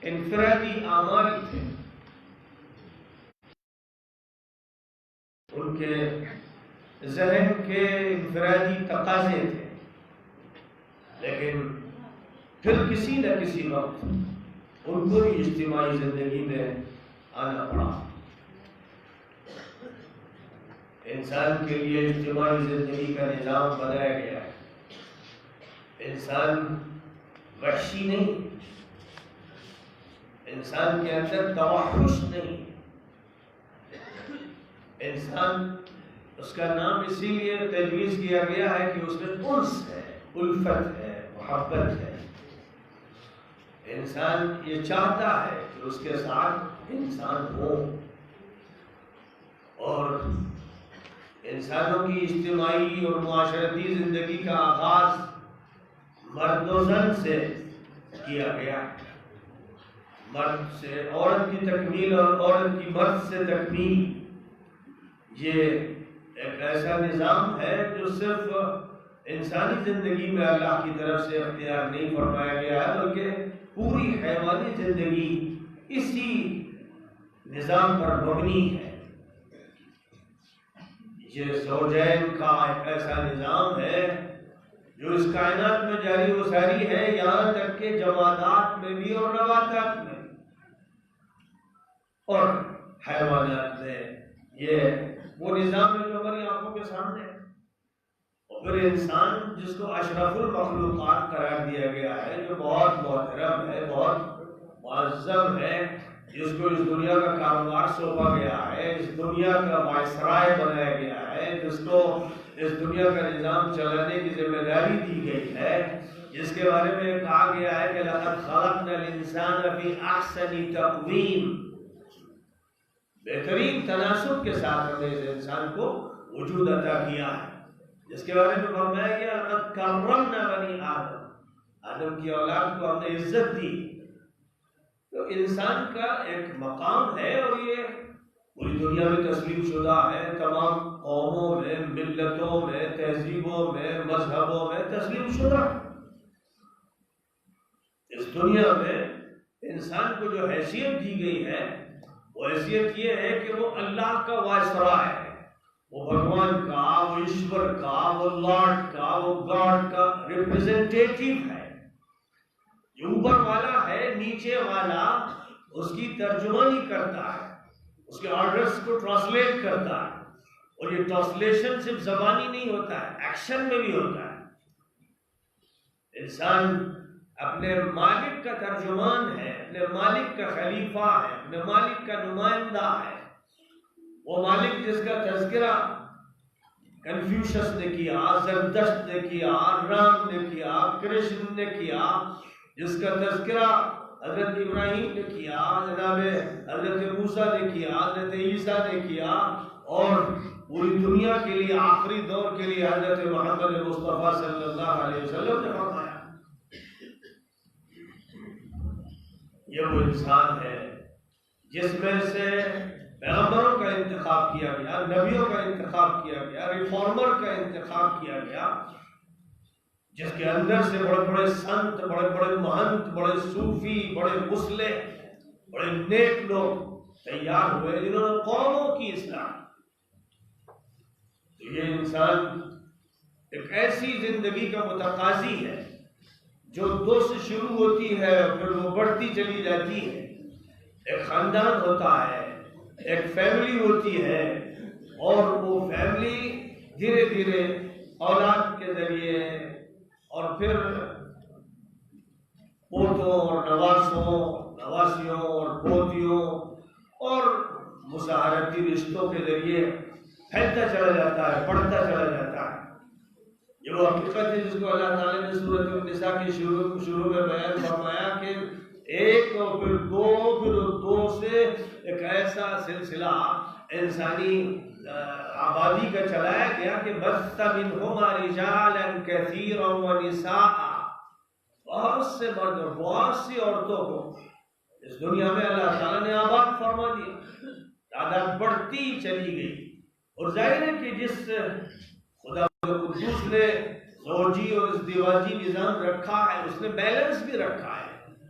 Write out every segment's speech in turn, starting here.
انفرادی اعمال تھے، ان کے ذہن کے انفرادی تقاضے تھے، لیکن پھر کسی نہ کسی وقت ان کو بھی اجتماعی زندگی میں آنا پڑا۔ انسان کے لیے اجتماعی زندگی کا نظام بنایا گیا ہے۔ انسان وحشی نہیں، انسان کے اندر توحش نہیں، انسان، اس کا نام اسی لیے تجویز کیا گیا ہے کہ اس میں انس ہے، الفت ہے، محبت ہے۔ انسان یہ چاہتا ہے کہ اس کے ساتھ انسان ہو، اور انسانوں کی اجتماعی اور معاشرتی زندگی کا آغاز مرد و زن سے کیا گیا۔ مرد سے عورت کی تکمیل اور عورت کی مرد سے تکمیل، یہ ایک ایسا نظام ہے جو صرف انسانی زندگی میں اللہ کی طرف سے اختیار نہیں فرمایا گیا ہے، بلکہ پوری حیوانی زندگی اسی نظام پر مبنی ہے۔ یہ زوجین کا ایک ایسا نظام ہے جو اس کائنات میں جاری و ساری ہے، یہاں تک کہ جمادات میں بھی اور نباتات میں اور حیوانات میں۔ یہ وہ نظام ہے جو ہماری آنکھوں کے سامنے ہے۔ اور پھر انسان جس کو اشرف المخلوقات قرار دیا گیا ہے، جو بہت محترم ہے، بہت معظم ہے، جس کو اس دنیا کا کاروبار سونپا گیا ہے، اس دنیا کا وائسرائے بنایا گیا ہے، جس کو اس دنیا کا نظام چلانے کی ذمہ داری دی گئی ہے، جس کے بارے میں کہا گیا ہے کہ لقد خلقنا الانسان فی احسن تقویم، بہترین تناسب کے ساتھ ہم نے اس انسان کو وجود عطا کیا ہے، جس کے بارے میں فرمایا گیا لقد کرمنا بنی آدم، آدم کی اولاد کو ہم نے عزت دی۔ تو انسان کا ایک مقام ہے، اور یہ پوری دنیا میں تسلیم شدہ ہے، تمام قوموں میں، ملتوں میں، تہذیبوں میں، مذہبوں میں تسلیم شدہ۔ اس دنیا میں انسان کو جو حیثیت دی گئی ہے، وہ حیثیت یہ ہے کہ وہ اللہ کا وائسرا ہے، وہ بھگوان کا، وہ ایشور کا، وہ لارڈ کا، وہ گاڈ کا ریپریزنٹیٹیو ہے۔ جو اوپر والا ہے، نیچے والا اس کی ترجمانی کرتا ہے، اس کے آرڈرز کو ٹرانسلیٹ کرتا ہے، اور یہ ٹرانسلیشن صرف زبانی نہیں ہوتا ہے، ایکشن میں بھی ہوتا ہے۔ انسان اپنے مالک کا ترجمان ہے، اپنے مالک کا خلیفہ ہے، اپنے مالک کا نمائندہ ہے۔ وہ مالک جس کا تذکرہ کنفیوشس نے کیا، زردشت نے کیا، رام نے کیا، کرشن نے کیا، جس کا تذکرہ حضرت ابراہیم نے کیا، جناب حضرت موسیٰ نے کیا، حضرت عیسیٰ نے کیا، اور پوری دنیا کے لیے، آخری دور کے لیے حضرت محمد مصطفیٰ صلی اللہ علیہ وسلم نے فرمایا۔ یہ وہ انسان ہے جس میں سے پیغمبروں کا انتخاب کیا گیا، نبیوں کا انتخاب کیا گیا، ریفارمر کا انتخاب کیا گیا، جس کے اندر سے بڑے بڑے سنت، بڑے بڑے مہنت، بڑے صوفی، بڑے مصلح، بڑے نیک لوگ تیار ہوئے، جنہوں نے قوموں کی اصلاح۔ تو یہ انسان ایک ایسی زندگی کا متقاضی ہے جو دو سے شروع ہوتی ہے، پھر وہ بڑھتی چلی جاتی ہے۔ ایک خاندان ہوتا ہے، ایک فیملی ہوتی ہے، اور وہ فیملی دھیرے دھیرے اولاد کے ذریعے اور پھر پوتوں اور نواسیوں اور پوتیوں اور مساہرتی رشتوں کے ذریعے پھیلتا چلا جاتا ہے، بڑھتا چلا جاتا ہے۔ یہ وہ حقیقت ہے جس کو اللہ تعالیٰ نے سورۃ النساء کی شروع میں بیان فرمایا کہ ایک اور پھر دو سے ایک ایسا سلسلہ انسانی آبادی کا چلایا گیا کہ بث منہما رجالا کثیرا ونساء، بہت سے مرد اور بہت سی عورتوں کو اس دنیا میں اللہ تعالیٰ نے آباد فرما دیا، تعداد بڑھتی چلی گئی۔ اور ظاہر ہے کہ جس خدا قدوس نے زوجی اور ازدواجی نظام رکھا ہے، اس نے بیلنس بھی رکھا ہے۔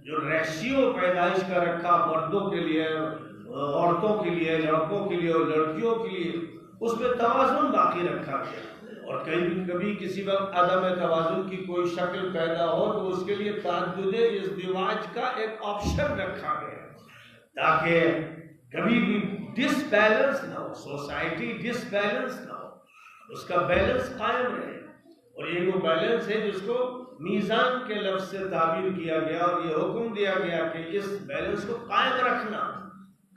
جو ریشیو پیدائش کا رکھا مردوں کے لیے، عورتوں کے لیے، لڑکوں کے لیے اور لڑکیوں کے لیے، اس میں توازن باقی رکھا گیا۔ اور کبھی کسی وقت عدم توازن کی کوئی شکل پیدا ہو تو اس کے لیے تعدد ازدواج کا ایک آپشن رکھا گیا تاکہ کبھی بھی ڈس بیلنس نہ ہو، سوسائٹی ڈس بیلنس نہ ہو، اس کا بیلنس قائم رہے۔ اور یہ وہ بیلنس ہے جس کو میزان کے لفظ سے تعبیر کیا گیا اور یہ حکم دیا گیا کہ اس بیلنس کو قائم رکھنا۔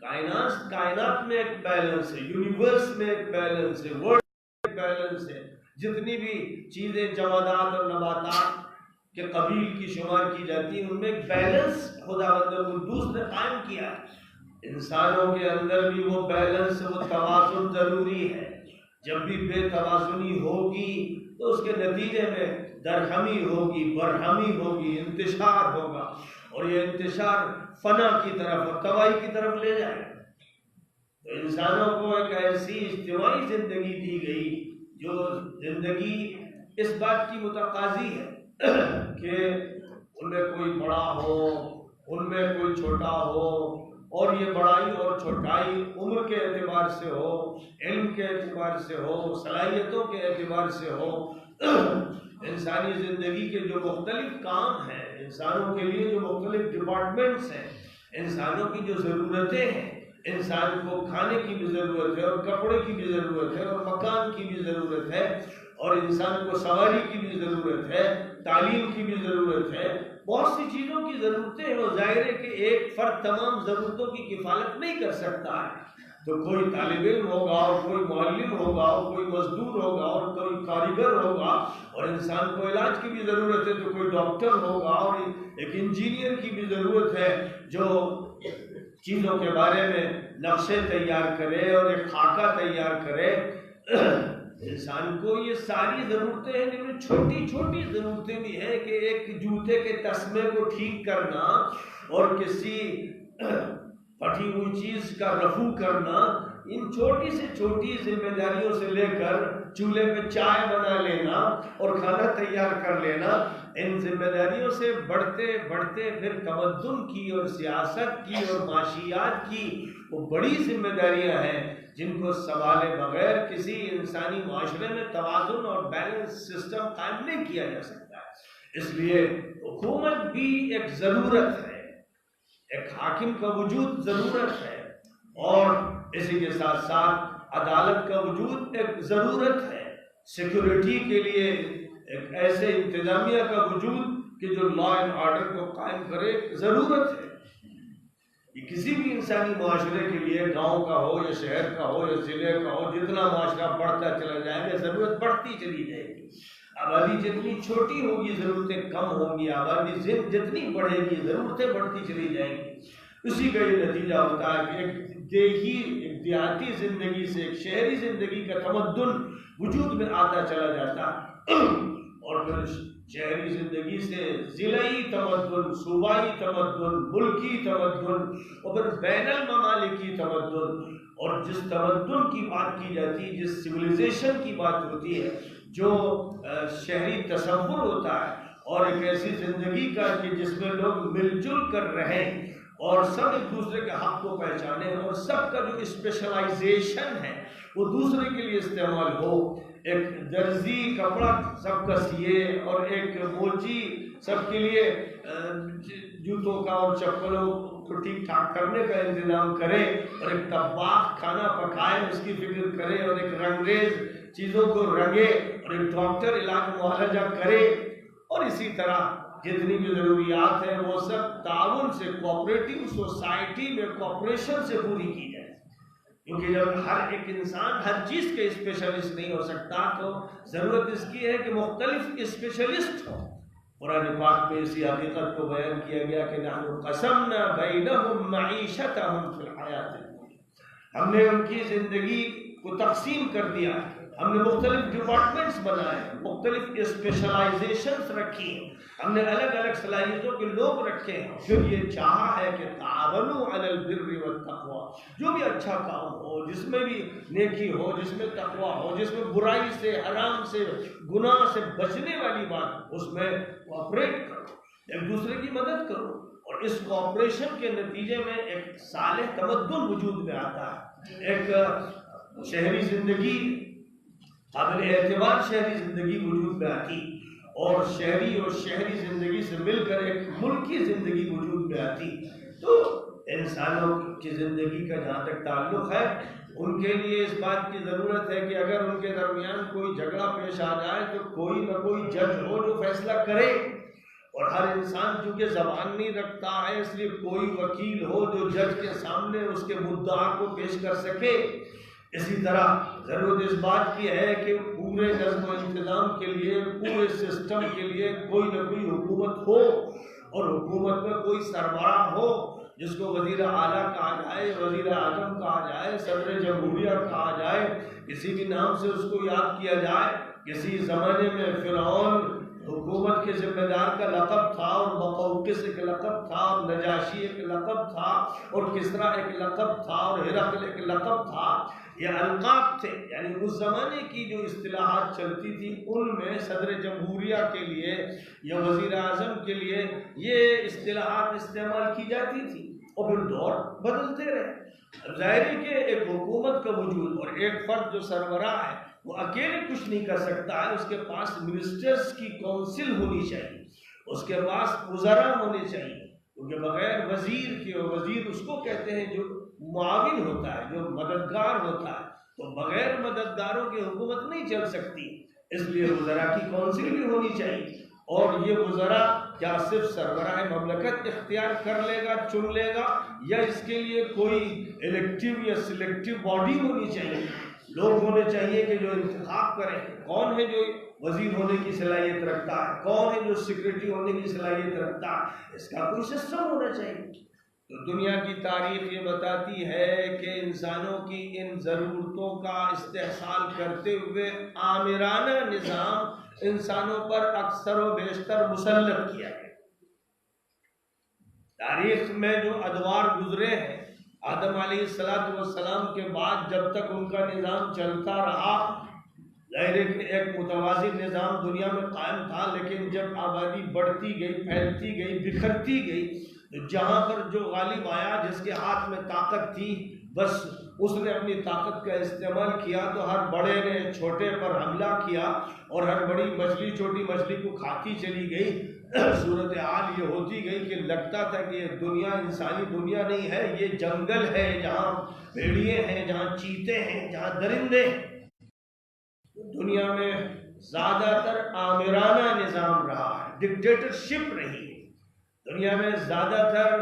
کائنات میں ایک بیلنس ہے، یونیورس میں ایک بیلنس ہے، ورلڈ میں ایک بیلنس ہے۔ جتنی بھی چیزیں جمادات اور نباتات کے قبیل کی شمار کی جاتی ہیں ان میں ایک بیلنس خداوند قدوس نے قائم کیا ہے۔ انسانوں کے اندر بھی وہ بیلنس، وہ توازن ضروری ہے۔ جب بھی بے توازنی ہوگی تو اس کے نتیجے میں درہمی ہوگی، برہمی ہوگی، انتشار ہوگا، اور یہ انتشار فنا کی طرف اور تباہی کی طرف لے جائے گا۔ تو انسانوں کو ایک ایسی اجتماعی زندگی دی گئی جو زندگی اس بات کی متقاضی ہے کہ ان میں کوئی بڑا ہو، ان میں کوئی چھوٹا ہو، اور یہ بڑائی اور چھوٹائی عمر کے اعتبار سے ہو، علم کے اعتبار سے ہو، صلاحیتوں کے اعتبار سے ہو۔ انسانی زندگی کے جو مختلف کام ہیں، انسانوں کے لیے جو مختلف ڈپارٹمنٹس ہیں، انسانوں کی جو ضرورتیں ہیں، انسان کو کھانے کی بھی ضرورت ہے اور کپڑے کی بھی ضرورت ہے اور مکان کی بھی ضرورت ہے، اور انسان کو سواری کی بھی ضرورت ہے، تعلیم کی بھی ضرورت ہے، بہت سی چیزوں کی ضرورتیں ہیں۔ اور ظاہر ہے کہ ایک فرد تمام ضرورتوں کی کفالت نہیں کر سکتا ہے، تو کوئی طالب علم ہوگا اور کوئی معلم ہوگا اور کوئی مزدور ہوگا اور کوئی کاریگر ہوگا، اور انسان کو علاج کی بھی ضرورت ہے تو کوئی ڈاکٹر ہوگا، اور ایک انجینئر کی بھی ضرورت ہے جو چیزوں کے بارے میں نقشے تیار کرے اور ایک خاکہ تیار کرے۔ انسان کو یہ ساری ضرورتیں ہیں، جن میں چھوٹی چھوٹی ضرورتیں بھی ہیں کہ ایک جوتے کے تسمے کو ٹھیک کرنا اور کسی پھٹی ہوئی چیز کا رفو کرنا، ان چھوٹی سے چھوٹی ذمہ داریوں سے لے کر چولہے پہ چائے بنا لینا اور کھانا تیار کر لینا، ان ذمہ داریوں سے بڑھتے بڑھتے پھر تمدن کی اور سیاست کی اور معاشیات کی وہ بڑی ذمہ داریاں ہیں جن کو سنبھالے بغیر کسی انسانی معاشرے میں توازن اور بیلنس سسٹم قائم نہیں کیا جا سکتا ہے۔ اس لیے حکومت بھی ایک ضرورت ہے، ایک حاکم کا وجود ضرورت ہے، اور اسی کے ساتھ ساتھ عدالت کا وجود ایک ضرورت ہے۔ سیکورٹی کے لیے ایک ایسے انتظامیہ کا وجود کہ جو لا اینڈ آرڈر کو قائم کرے ضرورت ہے۔ یہ کسی بھی انسانی معاشرے کے لیے، گاؤں کا ہو یا شہر کا ہو یا ضلع کا ہو، جتنا معاشرہ بڑھتا چلا جائے گا ضرورت بڑھتی چلی جائے گی۔ آبادی جتنی چھوٹی ہوگی ضرورتیں کم ہوں گی، آبادی جتنی بڑھے گی ضرورتیں بڑھتی چلی جائیں گی۔ اسی کا یہ نتیجہ ہوتا ہے کہ ایک دیہاتی زندگی سے ایک شہری زندگی کا تمدن وجود میں آتا چلا جاتا ہے، اور پھر شہری زندگی سے ضلعی تمدن، صوبائی تمدن، ملکی تمدن، اور پھر بین الممالکی تمدن۔ اور جس تمدن کی بات کی جاتی ہے، جس سویلائزیشن کی بات ہوتی ہے، جو شہری تصور ہوتا ہے، اور ایک ایسی زندگی کا کہ جس میں لوگ مل جل کر رہیں اور سب ایک دوسرے کے حق کو پہچانے، اور سب کا جو اسپیشلائزیشن ہے وہ دوسرے کے لیے استعمال ہو۔ ایک درزی کپڑا سب کا سیے، اور ایک موچی سب کے لیے جوتوں کا اور چپلوں کو ٹھیک ٹھاک کرنے کا انتظام کرے، اور ایک طباخ کھانا پکائے اس کی فکر کرے، اور ایک رنگریز چیزوں کو رنگے، اور ایک ڈاکٹر علاج معالجہ کرے، اور اسی طرح جتنی بھی ضروریات ہیں وہ سب تعاون سے، کوآپریٹو سوسائٹی میں کوآپریشن سے پوری کی جائے۔ کیونکہ جب ہر ایک انسان ہر چیز کے اسپیشلسٹ نہیں ہو سکتا تو ضرورت اس کی ہے کہ مختلف اسپیشلسٹ ہوں۔ قرآن پاک میں اسی حقیقت کو بیان کیا گیا کہ نحن قسمنا بینہم معیشتہم فی الحیات الدنیا، ہم نے ان کی زندگی کو تقسیم کر دیا، ہم نے مختلف ڈپارٹمنٹس بنائے، مختلف اسپیشلائزیشنز رکھی، ہم نے الگ الگ صلاحیتوں کے لوگ رکھے ہیں۔ پھر یہ چاہا ہے کہ تعاونوا علی البر والتقوی، جو بھی اچھا کام ہو، جس میں بھی نیکی ہو، جس میں تقوی ہو، جس میں برائی سے، حرام سے، گناہ سے بچنے والی بات، اس میں کوآپریٹ کرو، ایک دوسرے کی مدد کرو، اور اس کوآپریشن کے نتیجے میں ایک صالح تمدن وجود میں آتا ہے، ایک شہری زندگی، قابل اعتبار شہری زندگی وجود میں آتی، اور شہری اور شہری زندگی سے مل کر ایک ملکی زندگی وجود میں آتی۔ تو انسانوں کی زندگی کا جہاں تک تعلق ہے، ان کے لیے اس بات کی ضرورت ہے کہ اگر ان کے درمیان کوئی جھگڑا پیش آ جائے تو کوئی نہ کوئی جج ہو جو فیصلہ کرے، اور ہر انسان چونکہ زبان نہیں رکھتا ہے اس لیے کوئی وکیل ہو جو جج کے سامنے اس کے مدعا کو پیش کر سکے۔ اسی طرح ضرورت اس بات کی ہے کہ پورے نظم و انتظام کے لیے، پورے سسٹم کے لیے کوئی نہ کوئی حکومت ہو، اور حکومت میں کوئی سربراہ ہو جس کو وزیر اعلیٰ کہا جائے، وزیر اعظم کہا جائے، صدر جمہوریہ کہا جائے، کسی بھی نام سے اس کو یاد کیا جائے۔ کسی زمانے میں فرعون حکومت کے ذمہ دار کا لقب تھا، اور مقوقس ایک لقب تھا، اور نجاشی ایک لقب تھا، اور کسریٰ ایک لقب تھا، اور ہرقل ایک لقب تھا۔ یہ القاب تھے، یعنی اس زمانے کی جو اصطلاحات چلتی تھی ان میں صدر جمہوریہ کے لیے یا وزیر اعظم کے لیے یہ اصطلاحات استعمال کی جاتی تھی، اور پھر دور بدلتے رہے۔ اب ظاہر ہے کہ ایک حکومت کا وجود اور ایک فرد جو سربراہ ہے وہ اکیلے کچھ نہیں کر سکتا ہے، اس کے پاس منسٹرز کی کونسل ہونی چاہیے، اس کے پاس وزراء ہونے چاہیے، کیونکہ بغیر وزیر کے، وزیر اس کو کہتے ہیں جو معاون ہوتا ہے، جو مددگار ہوتا ہے، تو بغیر مددگاروں کی حکومت نہیں چل سکتی، اس لیے وزراء کی کونسل بھی ہونی چاہیے۔ اور یہ وزراء کیا صرف سربراہ مملکت اختیار کر لے گا، چن لے گا، یا اس کے لیے کوئی الیکٹیو یا سلیکٹیو باڈی ہونی چاہیے، لوگ ہونے چاہیے کہ جو انتخاب کریں کون ہے جو وزیر ہونے کی صلاحیت رکھتا ہے، کون ہے جو سیکرٹری ہونے کی صلاحیت رکھتا ہے، اس کا کوئی سسٹم ہونا چاہیے۔ تو دنیا کی تاریخ یہ بتاتی ہے کہ انسانوں کی ان ضرورتوں کا استحصال کرتے ہوئے آمرانہ نظام انسانوں پر اکثر و بیشتر مسلط کیا گیا۔ تاریخ میں جو ادوار گزرے ہیں، آدم علیہ السلام کے بعد جب تک ان کا نظام چلتا رہا، ظاہر ہے کہ ایک متوازن نظام دنیا میں قائم تھا، لیکن جب آبادی بڑھتی گئی، پھیلتی گئی، بکھرتی گئی، تو جہاں پر جو غالب آیا، جس کے ہاتھ میں طاقت تھی، بس اس نے اپنی طاقت کا استعمال کیا، تو ہر بڑے نے چھوٹے پر حملہ کیا، اور ہر بڑی مچھلی چھوٹی مچھلی کو کھاتی چلی گئی۔ صورتحال یہ ہوتی گئی کہ لگتا تھا کہ یہ دنیا انسانی دنیا نہیں ہے، یہ جنگل ہے جہاں بھیڑیے ہیں، جہاں چیتے ہیں، جہاں درندے ہیں۔ دنیا میں زیادہ تر آمرانہ نظام رہا ہے، ڈکٹیٹرشپ رہی ہے۔ دنیا میں زیادہ تر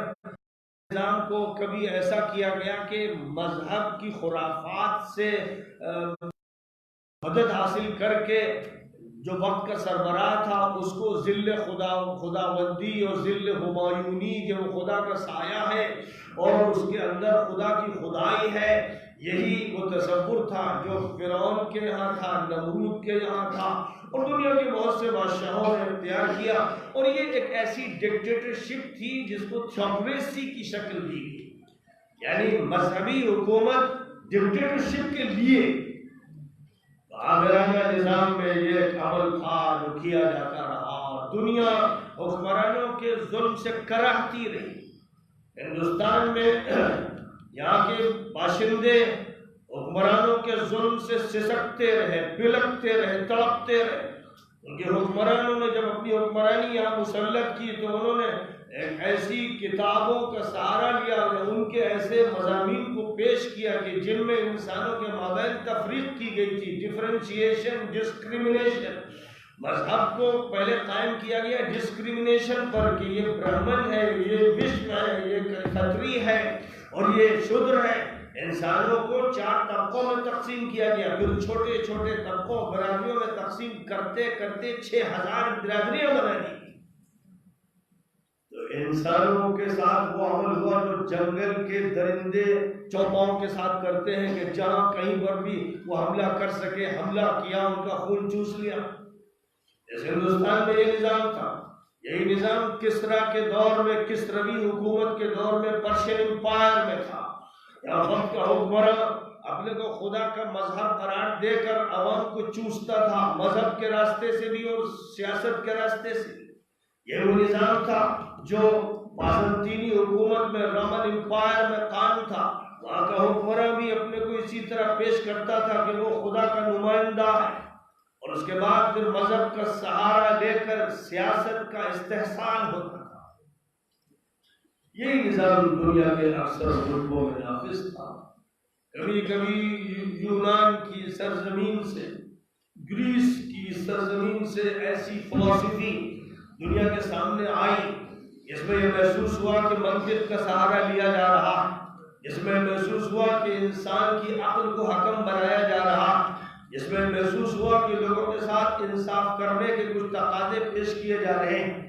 نظام کو کبھی ایسا کیا گیا کہ مذہب کی خرافات سے مدد حاصل کر کے جو وقت کا سربراہ تھا اس کو ذل خداوندی اور ذل ہمایونی، کہ وہ خدا کا سایہ ہے اور اس کے اندر خدا کی خدائی ہے، یہی وہ تصور تھا جو فرعون کے یہاں تھا، نمرود کے یہاں تھا، اور دنیا کے بہت سے بادشاہوں نے اختیار کیا۔ اور یہ ایک ایسی ڈکٹیٹرشپ تھی جس کو تھیوکریسی کی شکل دی گئی، یعنی مذہبی حکومت ڈکٹیٹرشپ کے لیے۔ آمرانہ نظام میں یہ ایک عمل تھا جو کیا جاتا رہا، اور دنیا حکمرانوں کے ظلم سے کراہتی رہی۔ ہندوستان میں یہاں کے باشندے حکمرانوں کے ظلم سے سسکتے رہے، بلکتے رہے، تڑپتے رہے۔ ان کے حکمرانوں نے جب اپنی حکمرانی یہاں مسلط کی تو انہوں نے ایک ایسی کتابوں کا سہارا لیا اور ان کے ایسے مضامین کو پیش کیا کہ جن میں انسانوں کے مابین تفریق کی گئی تھی، ڈفرینشیشن، ڈسکریمنیشن۔ مذہب کو پہلے قائم کیا گیا ڈسکریمنیشن پر کہ یہ برہمن ہے، یہ وشنو ہے، یہ کھتری ہے اور یہ شودر ہے۔ انسانوں کو 4 طبقوں میں تقسیم کیا گیا، پھر چھوٹے چھوٹے طبقوں، برادریوں میں تقسیم کرتے کرتے 6000 برادریاں بنا دی۔ تو انسانوں کے ساتھ وہ عمل ہوا جو جنگل کے درندے چوپاؤں کے ساتھ کرتے ہیں کہ جہاں کہیں پر بھی وہ حملہ کر سکے، حملہ کیا، ان کا خون چوس لیا۔ اس ہندوستان میں یہ نظام تھا۔ یہی نظام کسریٰ کے دور میں، کسروی حکومت کے دور میں، پرشین امپائر میں تھا۔ یہاں وقت کا حکمراں اپنے کو خدا کا مظہر قرار دے کر عوام کو چوستا تھا، مذہب کے راستے سے بھی اور سیاست کے راستے سے بھی۔ یہ وہ نظام تھا جو بازنطینی حکومت میں، رومن امپائر میں قائم تھا، وہاں کا حکمراں بھی اپنے کو اسی طرح پیش کرتا تھا کہ وہ خدا کا نمائندہ ہے، اور اس کے بعد پھر مذہب کا سہارا لے کر سیاست کا استحصال ہوتا تھا۔ یہی نظام دنیا کے اکثر ملکوں میں نافذ تھا۔ کبھی کبھی یونان کی سرزمین سے، گریس کی سرزمین سے ایسی فلسفی دنیا کے سامنے آئی جس میں یہ محسوس ہوا کہ منطق کا سہارا لیا جا رہا، جس میں محسوس ہوا کہ انسان کی عقل کو حکم بنایا جا رہا، جس میں محسوس ہوا کہ لوگوں کے ساتھ انصاف کرنے کے کچھ تقاضے پیش کیے جا رہے ہیں۔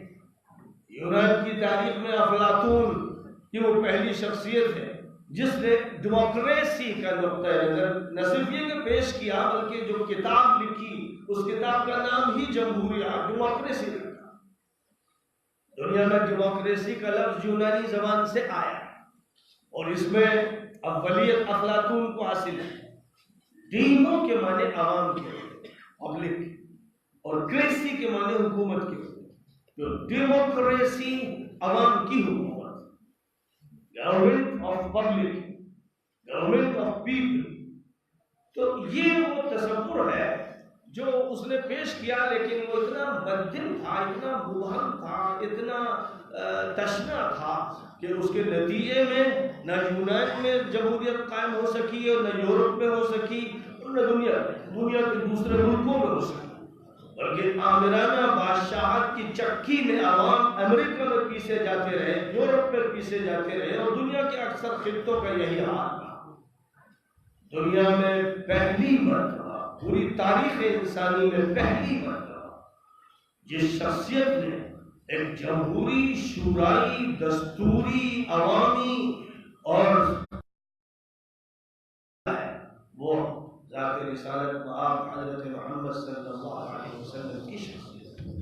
یونان کی تاریخ میں افلاطون کی وہ پہلی شخصیت ہے جس نے ڈیموکریسی کا نقطۂ نظر نہ صرف یہ کہ پیش کیا، بلکہ جو کتاب لکھی اس کتاب کا نام ہی جمہوریہ، ڈیموکریسی رکھا۔ دنیا میں ڈیموکریسی کا لفظ یونانی زبان سے آیا اور اس میں اولیت افلاطون کو حاصل ہے۔ ڈیمو کے معنی عوام کے ہوتے ہیں، پبلک، اور کریسی کے معنی حکومت کے ہوتے ہیں۔ جو ڈیموکریسی عوام کی حکومت، government of public, government of people, تو یہ وہ تصور ہے جو اس نے پیش کیا، لیکن وہ اتنا بددل تھا، اتنا مبہم تھا، اتنا تشنا تھا کہ اس کے نتیجے میں نہ یونان میں جمہوریت قائم ہو سکی اور نہ یورپ میں ہو سکی اور نہ دنیا کے دوسرے ملکوں میں ہو سکی، بلکہ آمرانہ بادشاہت کی چکی میں عوام امریکہ میں پیسے جاتے رہے، یورپ میں پیسے جاتے رہے، اور دنیا کے اکثر خطوں کا یہی حال تھا۔ دنیا میں پہلی مرتبہ، پوری تاریخ انسانی میں پہلی مرتبہ جس شخصیت نے ایک جمہوری، شورائی، دستوری، عوامی اور وہ ذات رسالت آپ حضرت محمد صلی اللہ علیہ وسلم کی شخصیت ہے۔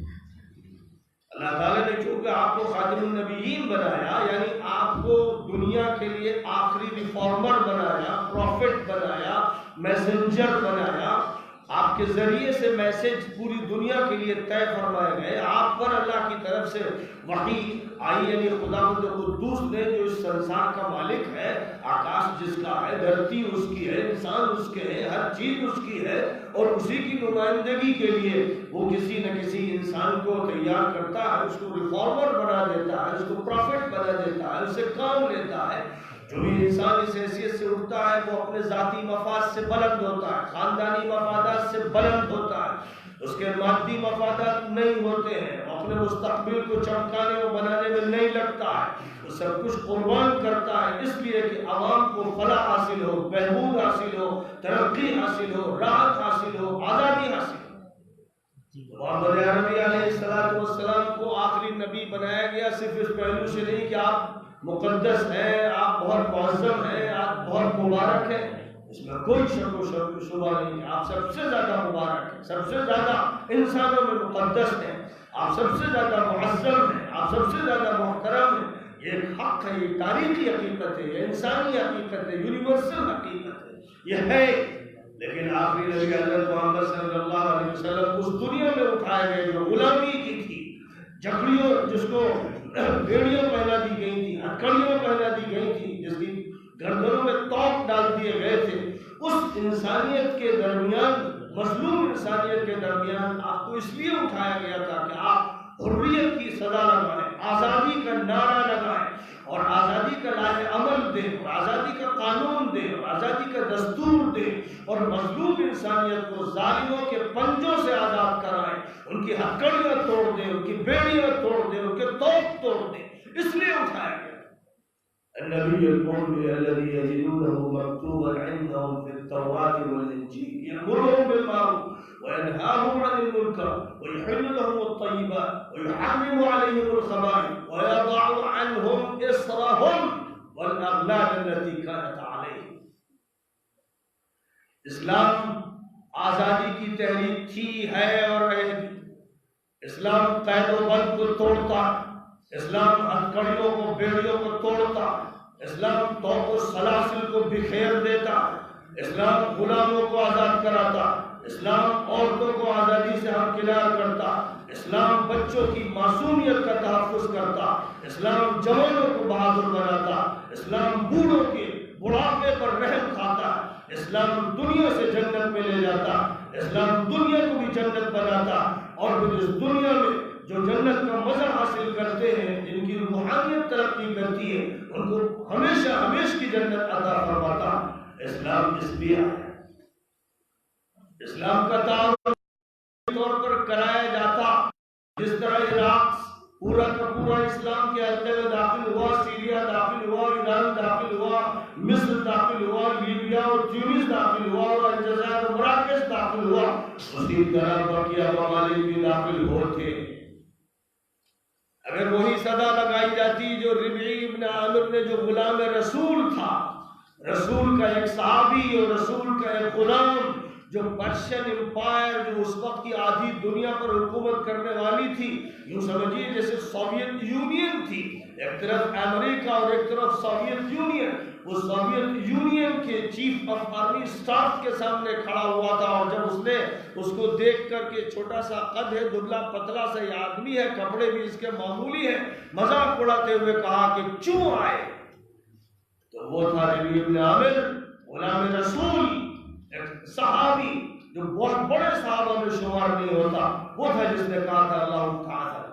اللہ تعالیٰ نے چونکہ آپ کو خاتم النبیین بنایا، یعنی آپ کو دنیا کے لیے آخری ریفارمر بنایا، پروفٹ بنایا، میسنجر بنایا، آپ کے ذریعے سے میسج پوری دنیا کے لیے طے فرمائے گئے، آپ پر اللہ کی طرف سے وحی آئی، یعنی خداوند قدوس نے جو اس سنسار کا مالک ہے، آکاش جس کا ہے، دھرتی اس کی ہے، انسان اس کے ہے، ہر چیز اس کی ہے، اور اسی کی نمائندگی کے لیے وہ کسی نہ کسی انسان کو تیار کرتا ہے، اس کو ریفارمر بنا دیتا ہے، اس کو پروفٹ بنا دیتا ہے، اس سے کام لیتا ہے۔ جو بھی انسان اس حیثیت سے اٹھتا ہے وہ اپنے ذاتی مفاد سے بلند ہوتا ہے، خاندانی مفادات سے بلند ہوتا ہے، اس کے مادی مفادات نہیں ہوتے ہیں، وہ اپنے مستقبل کو چمکانے و بنانے میں نہیں لگتا ہے، وہ سب کچھ قربان کرتا ہے اس لیے کہ عوام کو فلاح حاصل ہو، بہبود حاصل ہو، ترقی حاصل ہو، راحت حاصل ہو، آزادی حاصل ہو۔ محمد عربی علیہ السلام کو آخری نبی بنایا گیا صرف اس پہلو سے نہیں کہ آپ مقدس ہیں، آپ بہت معظم ہیں، آپ بہت مبارک ہیں، اس میں کوئی شک و شبہ نہیں، آپ سب سے زیادہ مبارک ہیں، سب سے زیادہ انسانوں میں مقدس ہیں، آپ سب سے زیادہ معظم ہیں، آپ سب سے زیادہ محترم ہیں۔ یہ ایک حق ہے، یہ تاریخی حقیقت ہے، یہ انسانی حقیقت ہے، یونیورسل حقیقت ہے، یہ ہے۔ لیکن آخری نبی حضرت محمد صلی اللہ علیہ وسلم اس دنیا میں اٹھائے گئے جو غلامی کی تھی، جکڑیوں، جس کو بیڑیاں پہنا دی گئی تھی، ہتھکڑیوں پہنا دی گئی تھی، جس کی گردنوں میں توق ڈال دیے گئے تھے، اس انسانیت کے درمیان، مظلوم انسانیت کے درمیان آپ کو اس لیے اٹھایا گیا تھا کہ آپ حریت کی صدا لگائیں، آزادی کا نعرہ لگائیں، اور آزادی کا لائحہ عمل دیں، اور آزادی کا قانون دیں، اور آزادی کا دستور دیں، اور مظلوم انسانیت کو ظالموں کے پنجوں سے آزاد کرائیں، ان کی ہتھکڑیاں توڑ دیں، ان کی بیڑیاں توڑ دیں، ان کے توق توڑ دیں، اس لیے اٹھایا گیا۔ النبی الأمي الذي يجدونه مكتوبا عندهم في التوراة والإنجيل يأمرهم بالمعروف وينهاهم عن المنكر ويحل لهم الطيبات ويحرم عليهم الخبائث ويضع عنهم إصرهم والأغلال التي كانت عليهم۔ اسلام آزادی کی تحریک تھی، ہے اور رہے گی۔ اسلام قید و بند کو توڑتا، اسلام ہتھکڑیوں کو، بیڑیوں کو توڑتا، اسلام توق و سلاسل کو بکھیر دیتا، اسلام غلاموں کو آزاد کراتا، اسلام عورتوں کو آزادی سے ہمکنار کرتا، اسلام بچوں کی معصومیت کا تحفظ کرتا، اسلام جوانوں کو بہادر بناتا، اسلام بوڑھوں کے بڑھاپے پر رحم کھاتا، اسلام دنیا سے جنت میں لے جاتا، اسلام دنیا کو بھی جنت بناتا، اور پھر اس دنیا میں جو جنت کا مزہ حاصل کرتے ہیں، جن کی روحانیت ترقی کرتی ہے، ان کو ہمیشہ ہمیشہ کی جنت عطا فرماتا۔ اسلام اس لیے ہے، اسلام کا تعارف طور پر کرایا جاتا، جس طرح عراق پورا کا پورا اسلام کے حلقے میں داخل ہوا، سیریا داخل ہوا، ایران داخل ہوا، مصر داخل ہوا، لیبیا اور تیونس داخل ہوا، اور الجزائر اور مراکش داخل ہوا، اسی طرح بقیہ ممالک بھی داخل ہوتے۔ اگر وہی صدا لگائی جاتی جو ربعی ابن عامر نے، جو غلام رسول تھا، رسول کا ایک صحابی اور رسول کا ایک غلام، جو پرشین امپائر، جو اس وقت کی آدھی دنیا پر حکومت کرنے والی تھی، یوں سمجھیے جیسے سوویت یونین تھی، ایک طرف امریکہ اور ایک طرف سوویت یونین، وہ سوویت یونین کے چیف آف آرمی سٹاف کے سامنے کھڑا ہوا تھا، اور جب اس نے اس کو دیکھ کر کے چھوٹا سا قد ہے، دبلا پتلا سا یہ آدمی ہے، کپڑے بھی اس کے معمولی ہیں، مذاق اڑاتے ہوئے کہا کہ کیوں آئے؟ تو وہ تھا ربیع ابن عامر، غلام رسول، ایک صحابی جو بہت بڑے صحابہ میں شمار نہیں ہوتا، وہ تھا جس نے کہا تھا اللہ تعالی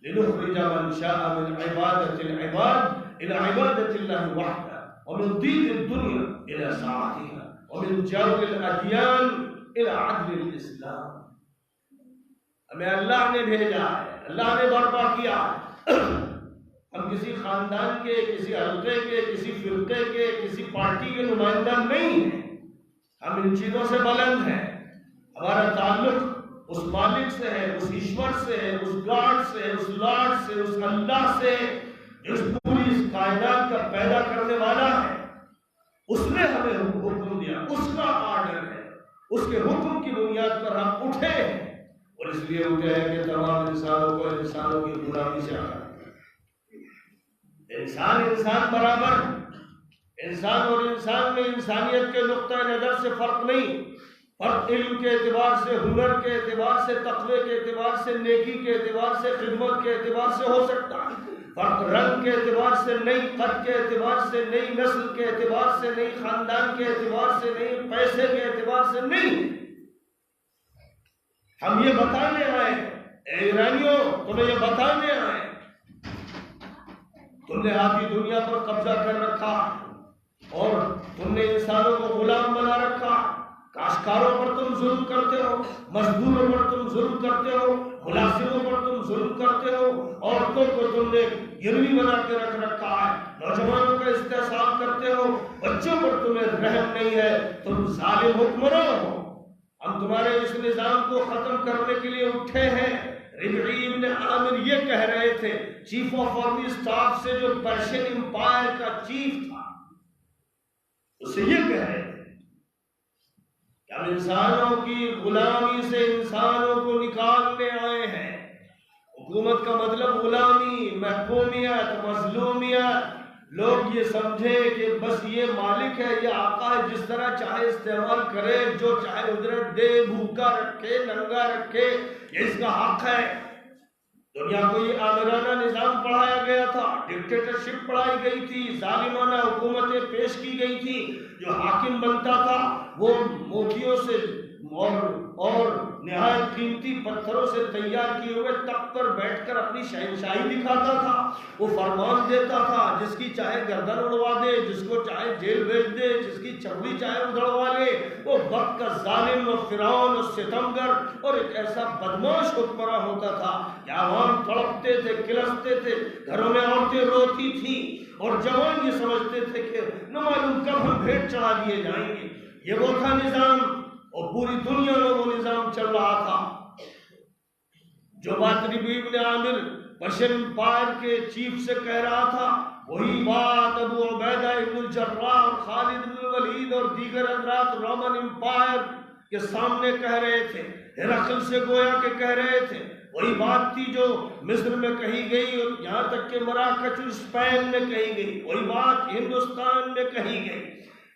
لنخرج من شاء من عبادة العباد إلى عبادة الله وحده ومن ضيق الدنيا إلى ساعتها ومن جور الأديان إلى عدل الإسلام۔ ہمیں اللہ نے بھیجا ہے، اللہ نے برپا کیا ہے، ہم کسی خاندان کے، کسی حلقے کے، کسی فرقے کے، کسی پارٹی کے نمائندہ نہیں ہیں، ہم ان چیزوں سے بلند ہیں، ہمارا تعلق اس مالک سے ہے، اس ایشور سے ہے، اس گاڈ سے ہے، اس لارڈ سے، اس اللہ سے، اس پوری اس کائنات کا پیدا کرنے والا ہے، اس نے ہمیں حکم دیا، اس کا آرڈر ہے، اس کے حکم کی بنیاد پر ہم اٹھے ہیں، اور اس لیے اٹھے ہیں کہ تمام انسانوں کو انسانوں کی غلامی سے آزاد کریں۔ انسان برابر، انسان اور انسان میں انسانیت کے نقطہ نظر سے فرق نہیں، فرق علم کے اعتبار سے، ہنر کے اعتبار سے، تقوی کے اعتبار سے، نیکی کے اعتبار سے، خدمت کے اعتبار سے ہو سکتا ہے، فرق رنگ کے اعتبار سے نہیں، قد کے اعتبار سے نہیں، نسل کے اعتبار سے نہیں، خاندان کے اعتبار سے نہیں، پیسے کے اعتبار سے نہیں۔ ہم یہ بتانے آئے، اے ایرانیوں، تمہیں یہ بتانے آئے، تم نے آدھی دنیا پر قبضہ کر رکھا، اور تم نے انسانوں کو غلام بنا رکھا، کاشتکاروں پر تم ظلم کرتے ہو، مزدوروں پر تم ظلم کرتے ہو، ملازموں پر تم ظلم کرتے ہو، عورتوں کو تم نے گروی بنا کے رکھ رکھا ہے، نوجوانوں کا استحصال کرتے ہو، بچوں پر تمہیں رحم نہیں ہے، تم ظالم حکمراں ہو۔ ہم تمہارے اس نظام کو ختم کرنے کے لیے اٹھے ہیں۔ ربعی ابن عامر یہ کہہ رہے تھے چیف آف آرمی سٹاف سے، جو پرشین امپائر کا چیف تھا، اسے یہ کہہ رہے تھے کہ ہم انسانوں کی غلامی سے انسانوں کو نکالنے آئے ہیں۔ حکومت کا مطلب غلامی، محکومیت، مظلومیت۔ لوگ یہ سمجھے کہ بس یہ مالک ہے، یہ آقا ہے، جس طرح چاہے استعمال کرے، جو چاہے اجرت دے، بھوکا رکھے، ننگا رکھے، یہ اس کا حق ہے۔ دنیا کو یہ آمرانہ نظام پڑھایا گیا تھا، ڈکٹیٹرشپ پڑھائی گئی تھی، ظالمانہ حکومتیں پیش کی گئی تھی۔ جو حاکم بنتا تھا وہ موتیوں سے اور نہایت قیمتی پتھروں سے تیار کیے ہوئے تخت پر بیٹھ کر اپنی شہنشاہی دکھاتا تھا، وہ فرمان دیتا تھا، جس کی چاہے گردن اڑوا دے، جس کو چاہے جیل بھیج دے، جس کی چمڑی چاہے ادھڑوا لے۔ وہ وقت کا ظالم اور فرعون اور ستمگر اور ایک ایسا بدماش حکمراں ہوتا تھا کہ عوام تڑپتے تھے، کلستے تھے، گھروں میں عورتیں روتی تھیں، اور جوان یہ سمجھتے تھے کہ نہ معلوم کب ہم بھیٹ چڑھا دیے جائیں گے۔ یہ وہ تھا نظام، اور پوری دنیا میں وہ نظام چل رہا تھا۔ جو بات ربیع ابن عامر پرشین امپائر کے چیف سے کہہ رہا تھا، وہی بات ابو عبیدہ ابن الجراح اور خالد بن الولید اور دیگر حضرات رومن امپائر کے سامنے کہہ رہے تھے، ہرقل سے گویا کہ کہہ رہے تھے۔ وہی بات تھی جو مصر میں کہی گئی، اور یہاں تک کہ مراکش اسپین میں کہی گئی، وہی بات ہندوستان میں کہی گئی۔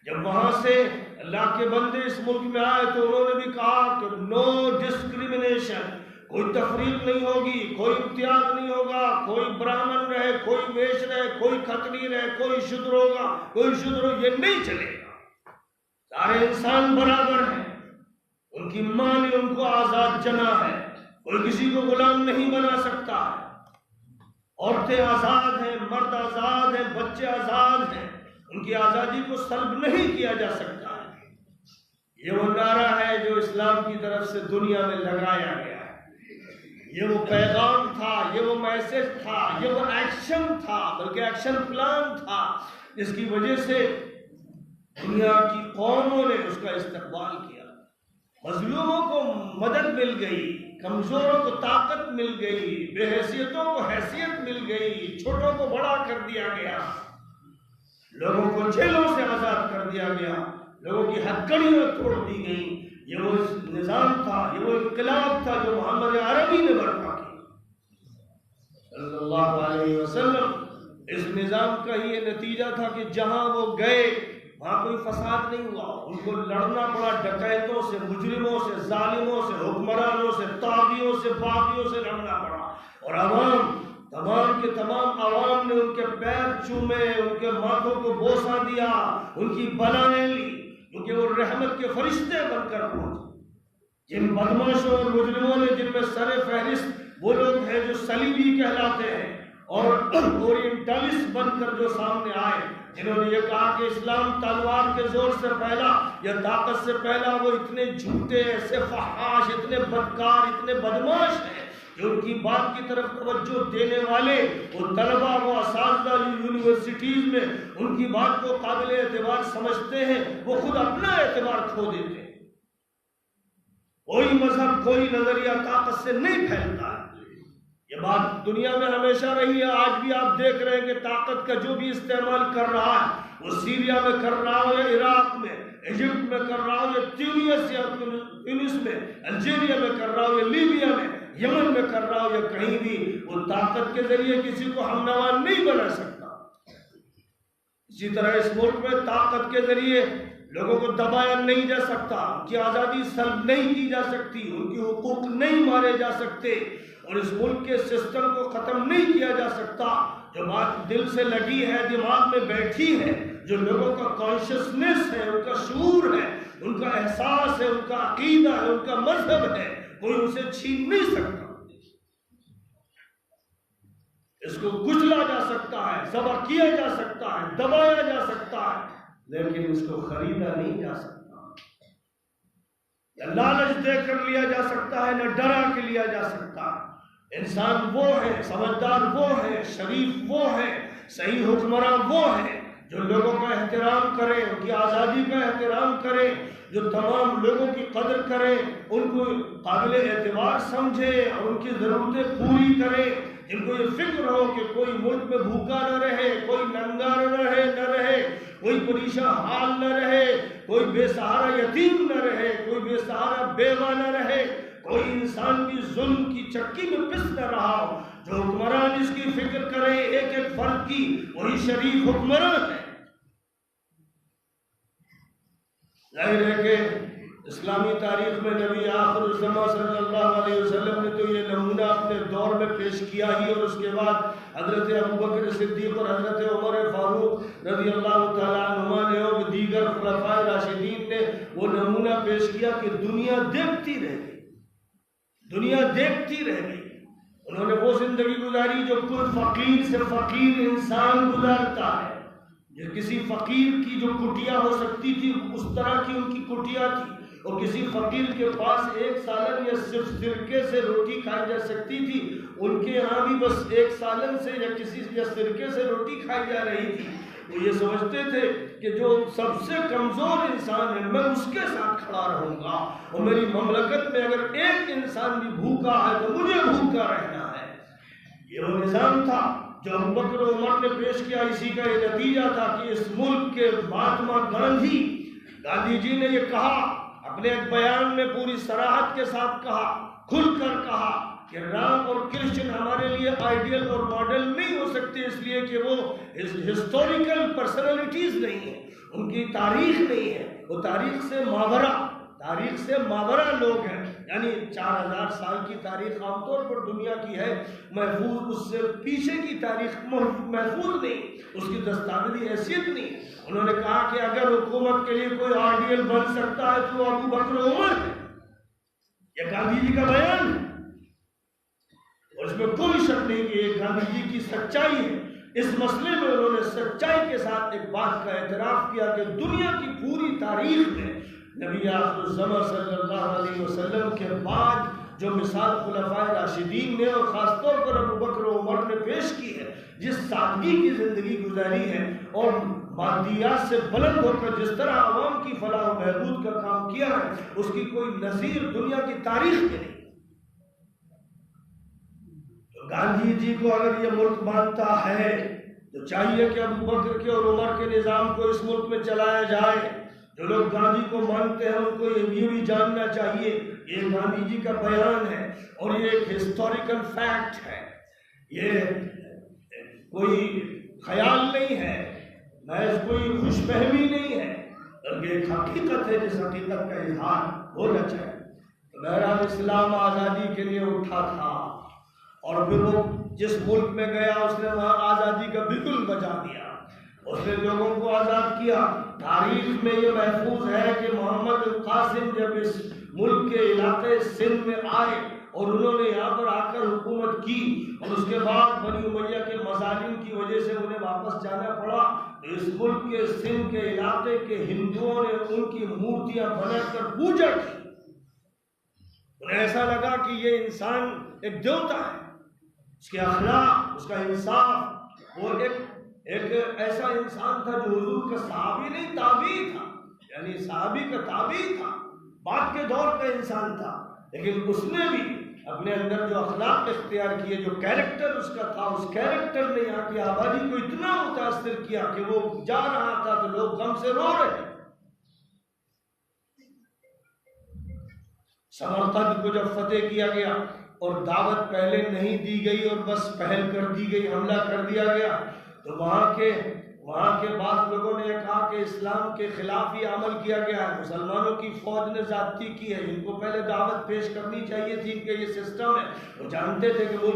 جب وہاں سے اللہ کے بندے اس ملک میں آئے تو انہوں نے بھی کہا کہ نو ڈسکریمنیشن، کوئی تفریق نہیں ہوگی، کوئی امتیاز نہیں ہوگا، کوئی برہمن رہے، کوئی ویش رہے، کوئی کھتری رہے، کوئی شودر ہوگا، کوئی شودر ہو، یہ نہیں چلے گا۔ سارے انسان برابر ہیں، ان کی ماں نے ان کو آزاد جنا ہے، کوئی کسی کو غلام نہیں بنا سکتا ہے۔ عورتیں آزاد ہیں، مرد آزاد ہیں، بچے آزاد ہیں، ان کی آزادی کو سلب نہیں کیا جا سکتا ہے۔ یہ وہ نعرہ ہے جو اسلام کی طرف سے دنیا میں لگایا گیا ہے، یہ وہ پیغام تھا، یہ وہ میسج تھا، یہ وہ ایکشن تھا، بلکہ ایکشن پلان تھا، جس کی وجہ سے دنیا کی قوموں نے اس کا استقبال کیا۔ مظلوموں کو مدد مل گئی، کمزوروں کو طاقت مل گئی، بے حیثیتوں کو حیثیت مل گئی، چھوٹوں کو بڑا کر دیا گیا، لوگوں کو جیلوں سے آزاد کر دیا گیا، لوگوں کی ہتھکڑیاں توڑ دی گئیں۔ یہ وہ نظام تھا، یہ وہ انقلاب تھا جو محمد عربی نے برپا کیا صلی اللہ علیہ وسلم۔ اس نظام کا یہ نتیجہ تھا کہ جہاں وہ گئے وہاں کوئی فساد نہیں ہوا، ان کو لڑنا پڑا ڈکیتوں سے، مجرموں سے، ظالموں سے، حکمرانوں سے، طاغیوں سے، باغیوں سے لڑنا پڑا، اور عوام، تمام کے تمام عوام نے ان کے پیر چومے، ان کے ماتھوں کو بوسہ دیا، ان کی بلائیں لی، کیونکہ وہ رحمت کے فرشتے بن کر پہنچے۔ جن بدماشوں اور مجرموں نے، جن میں سر فہرست وہ لوگ ہیں جو صلیبی کہلاتے ہیں اور اورینٹلسٹ بن کر جو سامنے آئے، جنہوں نے یہ کہا کہ اسلام تلوار کے زور سے پھیلا یا طاقت سے پھیلا، وہ اتنے جھوٹے، ایسے فحاش، اتنے بدکار، اتنے بدماش ہیں کہ ان کی بات کی طرف توجہ دینے والے وہ طلبہ، وہ اساتذہ یونیورسٹیز میں ان کی بات کو قابل اعتبار سمجھتے ہیں، وہ خود اپنا اعتبار کھو دیتے ہیں۔ کوئی مذہب، کوئی نظریہ طاقت سے نہیں پھیلتا ہے۔ یہ بات دنیا میں ہمیشہ رہی ہے، آج بھی آپ دیکھ رہے ہیں کہ طاقت کا جو بھی استعمال کر رہا ہے، وہ سیریا میں کر رہا ہو یا عراق میں، ایجپٹ میں کر رہا ہو یا تیونس یا تونس میں، الجیریا میں کر رہا ہو یا لیبیا میں، یمن میں کر رہا ہو یا کہیں بھی، وہ طاقت کے ذریعے کسی کو ہم نوا نہیں بنا سکتا۔ اسی طرح اس ملک میں طاقت کے ذریعے لوگوں کو دبایا نہیں جا سکتا، ان کی آزادی سلب نہیں کی جا سکتی، ان کی حقوق نہیں مارے جا سکتے، اور اس ملک کے سسٹم کو ختم نہیں کیا جا سکتا۔ جو بات دل سے لگی ہے، دماغ میں بیٹھی ہے، جو لوگوں کا کانشسنس ہے، ان کا شعور ہے، ان کا احساس ہے، ان کا عقیدہ ہے، ان کا مذہب ہے، کوئی اسے چھین نہیں سکتا۔ اس کو کچلا جا سکتا ہے، ذبح کیا جا سکتا ہے، دبایا جا سکتا ہے، لیکن اس کو خریدا نہیں جا سکتا، یا لالچ دے کر لیا جا سکتا ہے، نہ ڈرا کے لیا جا سکتا۔ انسان وہ ہے، سمجھدار وہ ہے، شریف وہ ہے، صحیح حکمراں وہ ہے جو لوگوں کا احترام کرے، ان کی آزادی کا احترام کرے، جو تمام لوگوں کی قدر کرے، ان کو قابل اعتبار سمجھے اور ان کی ضرورتیں پوری کرے، جن کو یہ فکر ہو کہ کوئی ملک میں بھوکا نہ رہے، کوئی ننگا نہ رہے، کوئی پریشان حال نہ رہے، کوئی بے سہارا یتیم نہ رہے، کوئی بے سہارا بیوہ نہ رہے، کوئی انسان بھی ظلم کی چکی میں پس نہ رہا ہو۔ جو حکمران اس کی فکر کرے ایک ایک فرد کی، وہی شریف حکمران ہے۔ ظاہر ہے کہ اسلامی تاریخ میں نبی آخر الزماں صلی اللہ علیہ وسلم نے تو یہ نمونہ اپنے دور میں پیش کیا ہی، اور اس کے بعد حضرت ابوبکر صدیق اور حضرت عمر فاروق رضی اللہ تعالیٰ عنہما نے اور دیگر خلفائے راشدین نے وہ نمونہ پیش کیا کہ دنیا دیکھتی رہ گئی، دنیا دیکھتی رہ گئی۔ انہوں نے وہ زندگی گزاری جو کوئی فقیر سے فقیر انسان گزارتا ہے، جو کسی فقیر کی جو کٹیا ہو سکتی تھی اس طرح کی ان کی کٹیا تھی، اور کسی فقیر کے پاس ایک سالن یا صرف سرکے سے روٹی کھائی جا سکتی تھی، ان کے یہاں بھی بس ایک سالن سے یا کسی یا سرکے سے روٹی کھائی جا رہی تھی۔ وہ یہ سمجھتے تھے کہ جو سب سے کمزور انسان ہے میں اس کے ساتھ کھڑا رہوں گا، اور میری مملکت میں اگر ایک انسان بھی بھوکا ہے تو مجھے بھوکا رہنا ہے۔ یہ وہ نظام تھا جو ابوبکر و عمر نے پیش کیا۔ اسی کا یہ نتیجہ تھا کہ اس ملک کے مہاتما گاندھی جی نے یہ کہا اپنے ایک بیان میں، پوری صراحت کے ساتھ کہا، کھل کر کہا کہ رام اور کرشن ہمارے لیے آئیڈیل اور ماڈل نہیں ہو سکتے، اس لیے کہ وہ ہسٹوریکل پرسنالٹیز نہیں ہیں، ان کی تاریخ نہیں ہے، وہ تاریخ سے ماورا، تاریخ سے ماورا لوگ ہیں، یعنی 4000 سال کی تاریخ عام طور پر دنیا کی ہے محفوظ، اس سے پیچھے کی تاریخ محفوظ نہیں، اس کی دستاویزی حیثیت نہیں۔ انہوں نے کہا کہ اگر حکومت کے لیے کوئی آئیڈیل بن سکتا ہے تو ابو بکر عمر ہے، یہ گاندھی جی کا بیان ہے، اور اس میں کوئی شک نہیں کہ یہ گاندھی جی کی سچائی ہے۔ اس مسئلے میں انہوں نے سچائی کے ساتھ ایک بات کا اعتراف کیا کہ دنیا کی پوری تاریخ میں نبی آخر الزمان صلی اللہ علیہ وسلم کے بعد جو مثال خلفائے راشدین نے اور خاص طور پر ابو بکر و عمر نے پیش کی ہے، جس سادگی کی زندگی گزاری ہے اور مادیات سے بلند ہو کر جس طرح عوام کی فلاح و بہبود کا کام کیا ہے، اس کی کوئی نظیر دنیا کی تاریخ میں نہیں۔ گاندھی جی کو اگر یہ ملک مانتا ہے تو چاہیے کہ ابو بکر کے اور عمر کے نظام کو اس ملک میں چلایا جائے۔ جو لوگ گاندھی کو مانتے ہیں ان کو یہ بھی جاننا چاہیے یہ گاندھی جی کا بیان ہے اور یہ ایک ہسٹوریکل فیکٹ ہے، یہ کوئی خیال نہیں ہے، محض کوئی خوش فہمی نہیں ہے، بلکہ ایک حقیقت ہے جس حقیقت کا اظہار ہونا چاہیے۔ بہرحال اسلام آزادی کے لیے اٹھا تھا اور پھر وہ جس ملک میں گیا اس نے وہاں آزادی کا بالکل بجا دیا، اس نے لوگوں کو آزاد کیا۔ تاریخ میں یہ محفوظ ہے کہ محمد القاسم جب اس ملک کے علاقے سندھ میں آئے اور انہوں نے یہاں پر آ کر حکومت کی اور اس کے بعد بنی امیہ کے مظالم کی وجہ سے انہیں واپس جانا پڑا، تو اس ملک کے سندھ کے علاقے کے ہندوؤں نے ان کی مورتیاں بنا کر پوجا کی۔ انہیں ایسا لگا کہ یہ انسان ایک دیوتا ہے، اس کے اخلاق، اس کا انصاف، وہ ایک ایسا انسان تھا جو حضور کا صحابی نہیں تابعی تھا، یعنی صحابی کا تابعی تھا، بعد کے دور کا انسان تھا، لیکن اس نے بھی اپنے اندر جو اخلاق اختیار کیے، جو کیریکٹر اس کا تھا، اس کیریکٹر نے یہاں کی آبادی کو اتنا متاثر کیا کہ وہ جا رہا تھا تو لوگ غم سے رو رہے تھے۔ سمرقند کو جب فتح کیا گیا اور دعوت پہلے نہیں دی گئی اور بس پہل کر دی گئی، حملہ کر دیا گیا، تو وہاں کے بعض لوگوں نے کہا کہ اسلام کے خلاف ہی عمل کیا گیا ہے، مسلمانوں کی فوج نے زیادتی کی ہے، ان کو پہلے دعوت پیش کرنی چاہیے تھی کہ یہ سسٹم ہے۔ وہ جانتے تھے کہ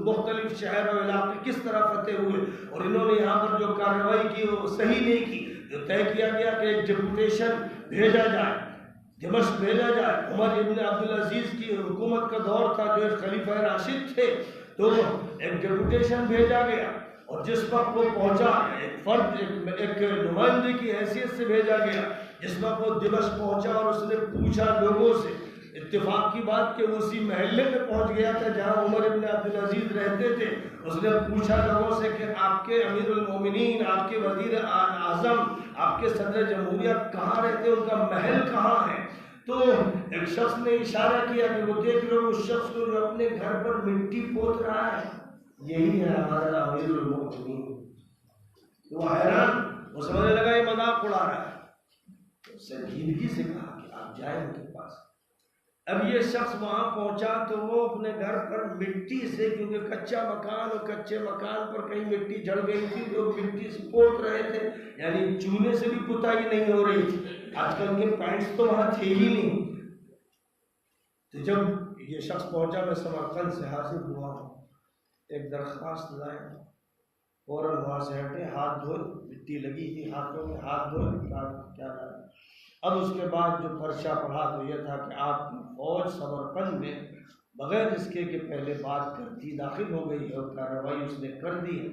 مختلف شہر اور علاقے کس طرح فتح ہوئے اور انہوں نے یہاں پر جو کارروائی کی وہ صحیح نہیں کی۔ جو طے کیا گیا کہ ایک ڈپوٹیشن بھیجا جائے، دمشق بھیجا جائے۔ عمر ابن عبدالعزیز کی حکومت کا دور تھا، جو ایک خلیفہ راشد تھے، تو ایک ڈپوٹیشن بھیجا گیا اور جس وقت وہ پہنچا، ایک فرد ایک نمائندے کی حیثیت سے بھیجا گیا، جس وقت وہ دمشق پہنچا اور اس نے پوچھا لوگوں سے، اتفاق کی بات کہ اسی محلے میں پہنچ گیا تھا جہاں عمر ابن عبدالعزیز رہتے تھے، اس نے پوچھا لوگوں سے کہ آپ کے امیر المومنین، آپ کے وزیر اعظم، آپ کے صدر جمہوریہ کہاں رہتے ہیں، ان کا محل کہاں ہے؟ تو ایک شخص نے اشارہ کیا کہ وہ دیکھ لو اس شخص کو جو اپنے گھر پر مٹی پوت رہا ہے، یہی ہے ہمارا امیر المومنین۔ وہ حیران، وہ سمجھنے لگا یہ مذاق اڑا رہا ہے، سنجیدگی سے کہا کہ آپ جائیں ان کے پاس۔ اب یہ شخص وہاں پہنچا تو وہ اپنے گھر پر مٹی سے، کیونکہ کچا مکان اور کچے مکان پر کہیں مٹی جڑ گئی تھی، لوگ مٹی سے پوت رہے تھے، یعنی چونے سے بھی پتائی نہیں ہو رہی تھی۔ آج کل کے پینٹس تو وہاں تھے ہی نہیں۔ تو جب یہ شخص پہنچا، میں سمرقند سے حاصل ہوا ہوں، ایک درخواست لائے، فوراً وہاں سے ہٹے، ہاتھ دھوئے، مٹی لگی تھی ہاتھوں میں، ہاتھ دھوئے، کیا لائے۔ اب اس کے بعد جو پرچہ پڑھا تو یہ تھا کہ آپ کی فوج سمرقند میں بغیر اس کے کہ پہلے بات کرتی داخل ہو گئی اور کارروائی اس نے کر دی ہے۔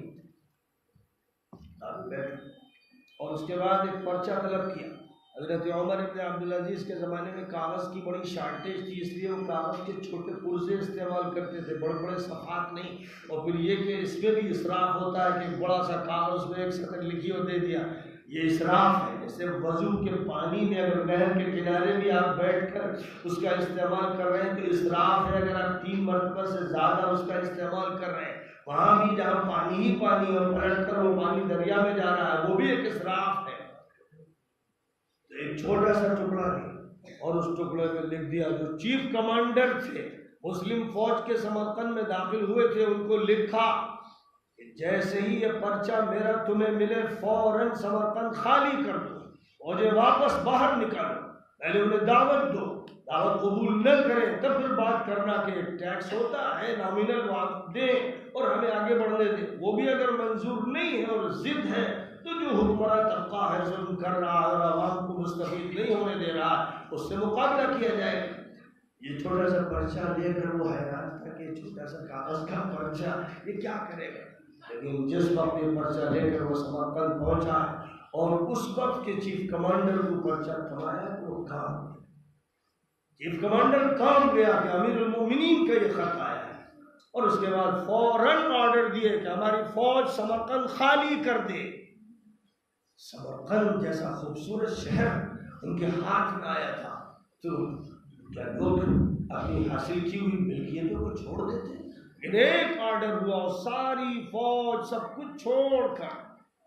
اور اس کے بعد ایک پرچہ طلب کیا۔ حضرت عمر ابن عبدالعزیز کے زمانے میں کاغذ کی بڑی شارٹیج تھی، اس لیے وہ کاغذ کے چھوٹے پرزے استعمال کرتے تھے، بڑے بڑے صفحات نہیں۔ اور پھر یہ کہ اس میں بھی اسراف ہوتا ہے کہ ایک بڑا سا کاغذ میں ایک سطر لکھی اور دے دیا، یہ اسراف ہے۔ جیسے وضو کے پانی میں اگر نہر کے کنارے بھی آپ بیٹھ کر اس کا استعمال کر رہے ہیں تو اسراف ہے، اگر آپ 3 مرتبہ سے زیادہ اس کا استعمال کر رہے ہیں۔ وہاں بھی جہاں پانی ہی پانی اور پلٹ کر وہ پانی دریا میں جا رہا ہے، وہ بھی ایک اسراف ہے۔ ایک چھوٹا سا ٹکڑا دیا اور اس ٹکڑے میں لکھ دیا، جو چیف کمانڈر تھے مسلم فوج کے سمرقند میں داخل ہوئے تھے، ان کو لکھا کہ جیسے ہی یہ پرچہ میرا تمہیں ملے فوراً سمرقند خالی کر دو، فوجیں واپس باہر نکالو۔ پہلے انہیں دعوت دو، دعوت قبول نہ کریں تب پھر بات کرنا کہ ٹیکس ہوتا ہے نامینل آپ دیں اور ہمیں آگے بڑھنے دیں۔ وہ بھی اگر منظور نہیں ہے اور ضد ہے تو جو حکمراں طبقہ ہے ظلم کر رہا ہے اور عوام کو مستفید نہیں ہونے دے رہا ہے اس سے مقابلہ کیا جائے۔ یہ چھوٹا سا پرچہ لے کر وہ حیران تھا کہ چھوٹا سا کاغذ کا پرچہ یہ کیا کرے گا، لیکن جس وقت یہ پرچہ لے کر وہ سمرقند پہنچا اور اس وقت کے چیف کمانڈر کو پرچہ تھمایا تو وہ کام چیف کمانڈر کام گیا کہ امیر المومنین کا یہ خط آیا ہے، اور اس کے بعد فوراً آرڈر دیے کہ ہماری فوج سمرقند خالی کر دے۔ سمرقند جیسا خوبصورت شہر ان کے ہاتھ میں آیا تھا تو کیا لوگ اپنی حاصل کی ہوئی ملکیتوں کو چھوڑ دیتے؟ لیکن ایک آرڈر ہوا اور ساری فوج سب کچھ چھوڑ کر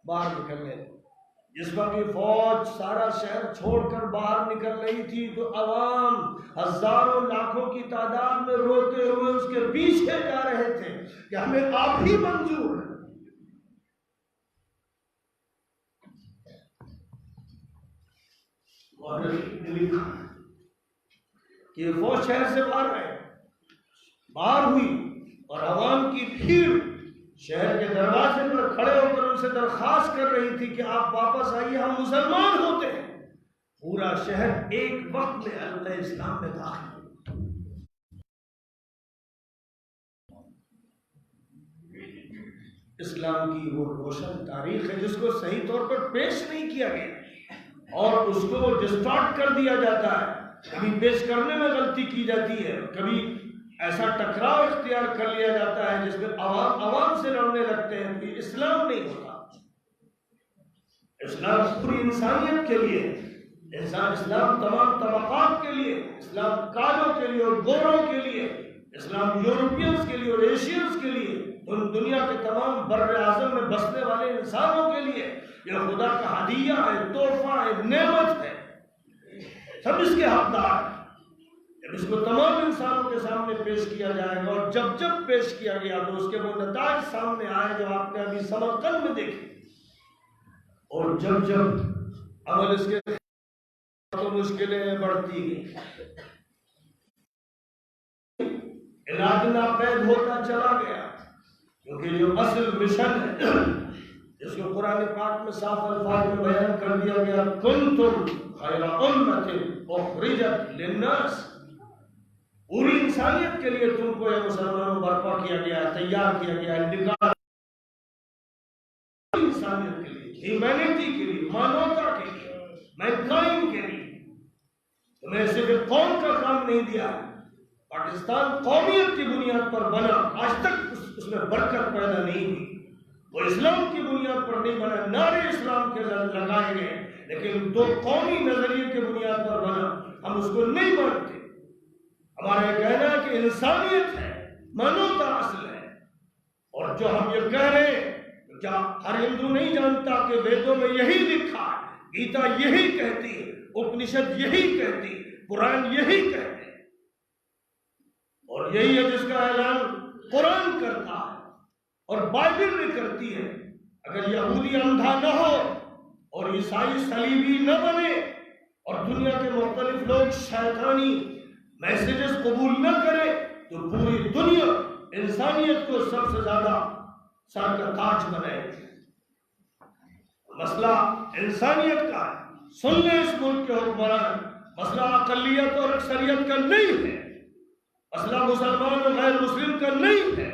باہر نکلنے۔ جس وقت یہ فوج سارا شہر چھوڑ کر باہر نکل رہی تھی تو عوام ہزاروں لاکھوں کی تعداد میں روتے ہوئے اس کے پیچھے جا رہے تھے کہ ہمیں آپ ہی منظور ہے۔ لکھا کہ یہ فوج شہر سے باہر ہوئی اور عوام کی بھیڑ شہر کے دروازے پر کھڑے ہو کر ان سے درخواست کر رہی تھی کہ آپ واپس آئیے، ہم مسلمان ہوتے ہیں۔ پورا شہر ایک وقت میں حلقہ اسلام میں داخل ہو۔ اسلام کی وہ روشن تاریخ ہے جس کو صحیح طور پر پیش نہیں کیا گیا اور اس کو ڈسٹارٹ کر دیا جاتا ہے۔ کبھی پیش کرنے میں غلطی کی جاتی ہے، کبھی ایسا ٹکراؤ اختیار کر لیا جاتا ہے جس میں عوام سے لڑنے لگتے ہیں۔ تو یہ اسلام نہیں ہوتا۔ اسلام پوری انسانیت کے لیے، اسلام تمام طبقات کے لیے، اسلام کالوں کے لیے اور گوروں کے لیے، اسلام یورپینز کے لیے اور ایشینز کے لیے، دنیا کے تمام بر اعظم میں بسنے والے انسانوں کے لیے یہ خدا کا ہدیہ ہے، تحفہ ہے، نعمت ہے۔ سب اس کے حقدار ہیں۔ جب اس کو تمام انسانوں کے سامنے پیش کیا جائے گا اور جب جب پیش کیا گیا تو اس کے وہ نتائج سامنے آئے جو آپ نے ابھی سمرقند میں دیکھے، اور جب جب عمل اس کے تو مشکلیں بڑھتی گئی، علاج ناپید ہوتا چلا گیا، کیونکہ جو اصل مشن ہے جس کو قرآن پاک میں صاف الفاظ میں بیان کر دیا گیا، کنتم خیر امۃ اخرجت للناس، پوری انسانیت کے لیے تم کو یہ مسلمانوں برپا کیا گیا ہے، تیار کیا گیا ہے، نکال انسانیت کے لیے، ہیومینٹی کے لیے، مانوتا کے لیے، مینکائنڈ کے لیے۔ تمہیں صرف قوم کا کام نہیں دیا۔ پاکستان قومیت کی بنیاد پر بنا، آج تک اس میں برکت پیدا نہیں ہوئی۔ وہ اسلام کی بنیاد پر نہیں بنا، نعرے اسلام کے لگائے گئے، لیکن دو قومی نظریے کے بنیاد پر بنا۔ ہم اس کو نہیں مانتے۔ ہمارا یہ کہنا ہے کہ انسانیت ہے، مانوتا اصل ہے، اور جو ہم یہ کہہ رہے ہیں، کیا ہر ہندو نہیں جانتا کہ ویدوں میں یہی لکھا ہے، گیتا یہی کہتی ہے، اپنشد یہی کہتی ہے، قرآن یہی کہتے ہیں، اور یہی ہے جس کا اعلان قرآن کرتا ہے اور بائبل بھی کرتی ہے۔ اگر یہودی اندھا نہ ہو اور عیسائی صلیبی نہ بنے اور دنیا کے مختلف لوگ شیطانی میسیجز قبول نہ کرے تو پوری دنیا انسانیت کو سب سے زیادہ سر کا تاج بنائے گی۔ مسئلہ انسانیت کا ہے، سن لیں اس ملک کے حکمران، مسئلہ اقلیت اور اکثریت کا نہیں ہے، مسئلہ مسلمان اور غیر مسلم کا نہیں ہے۔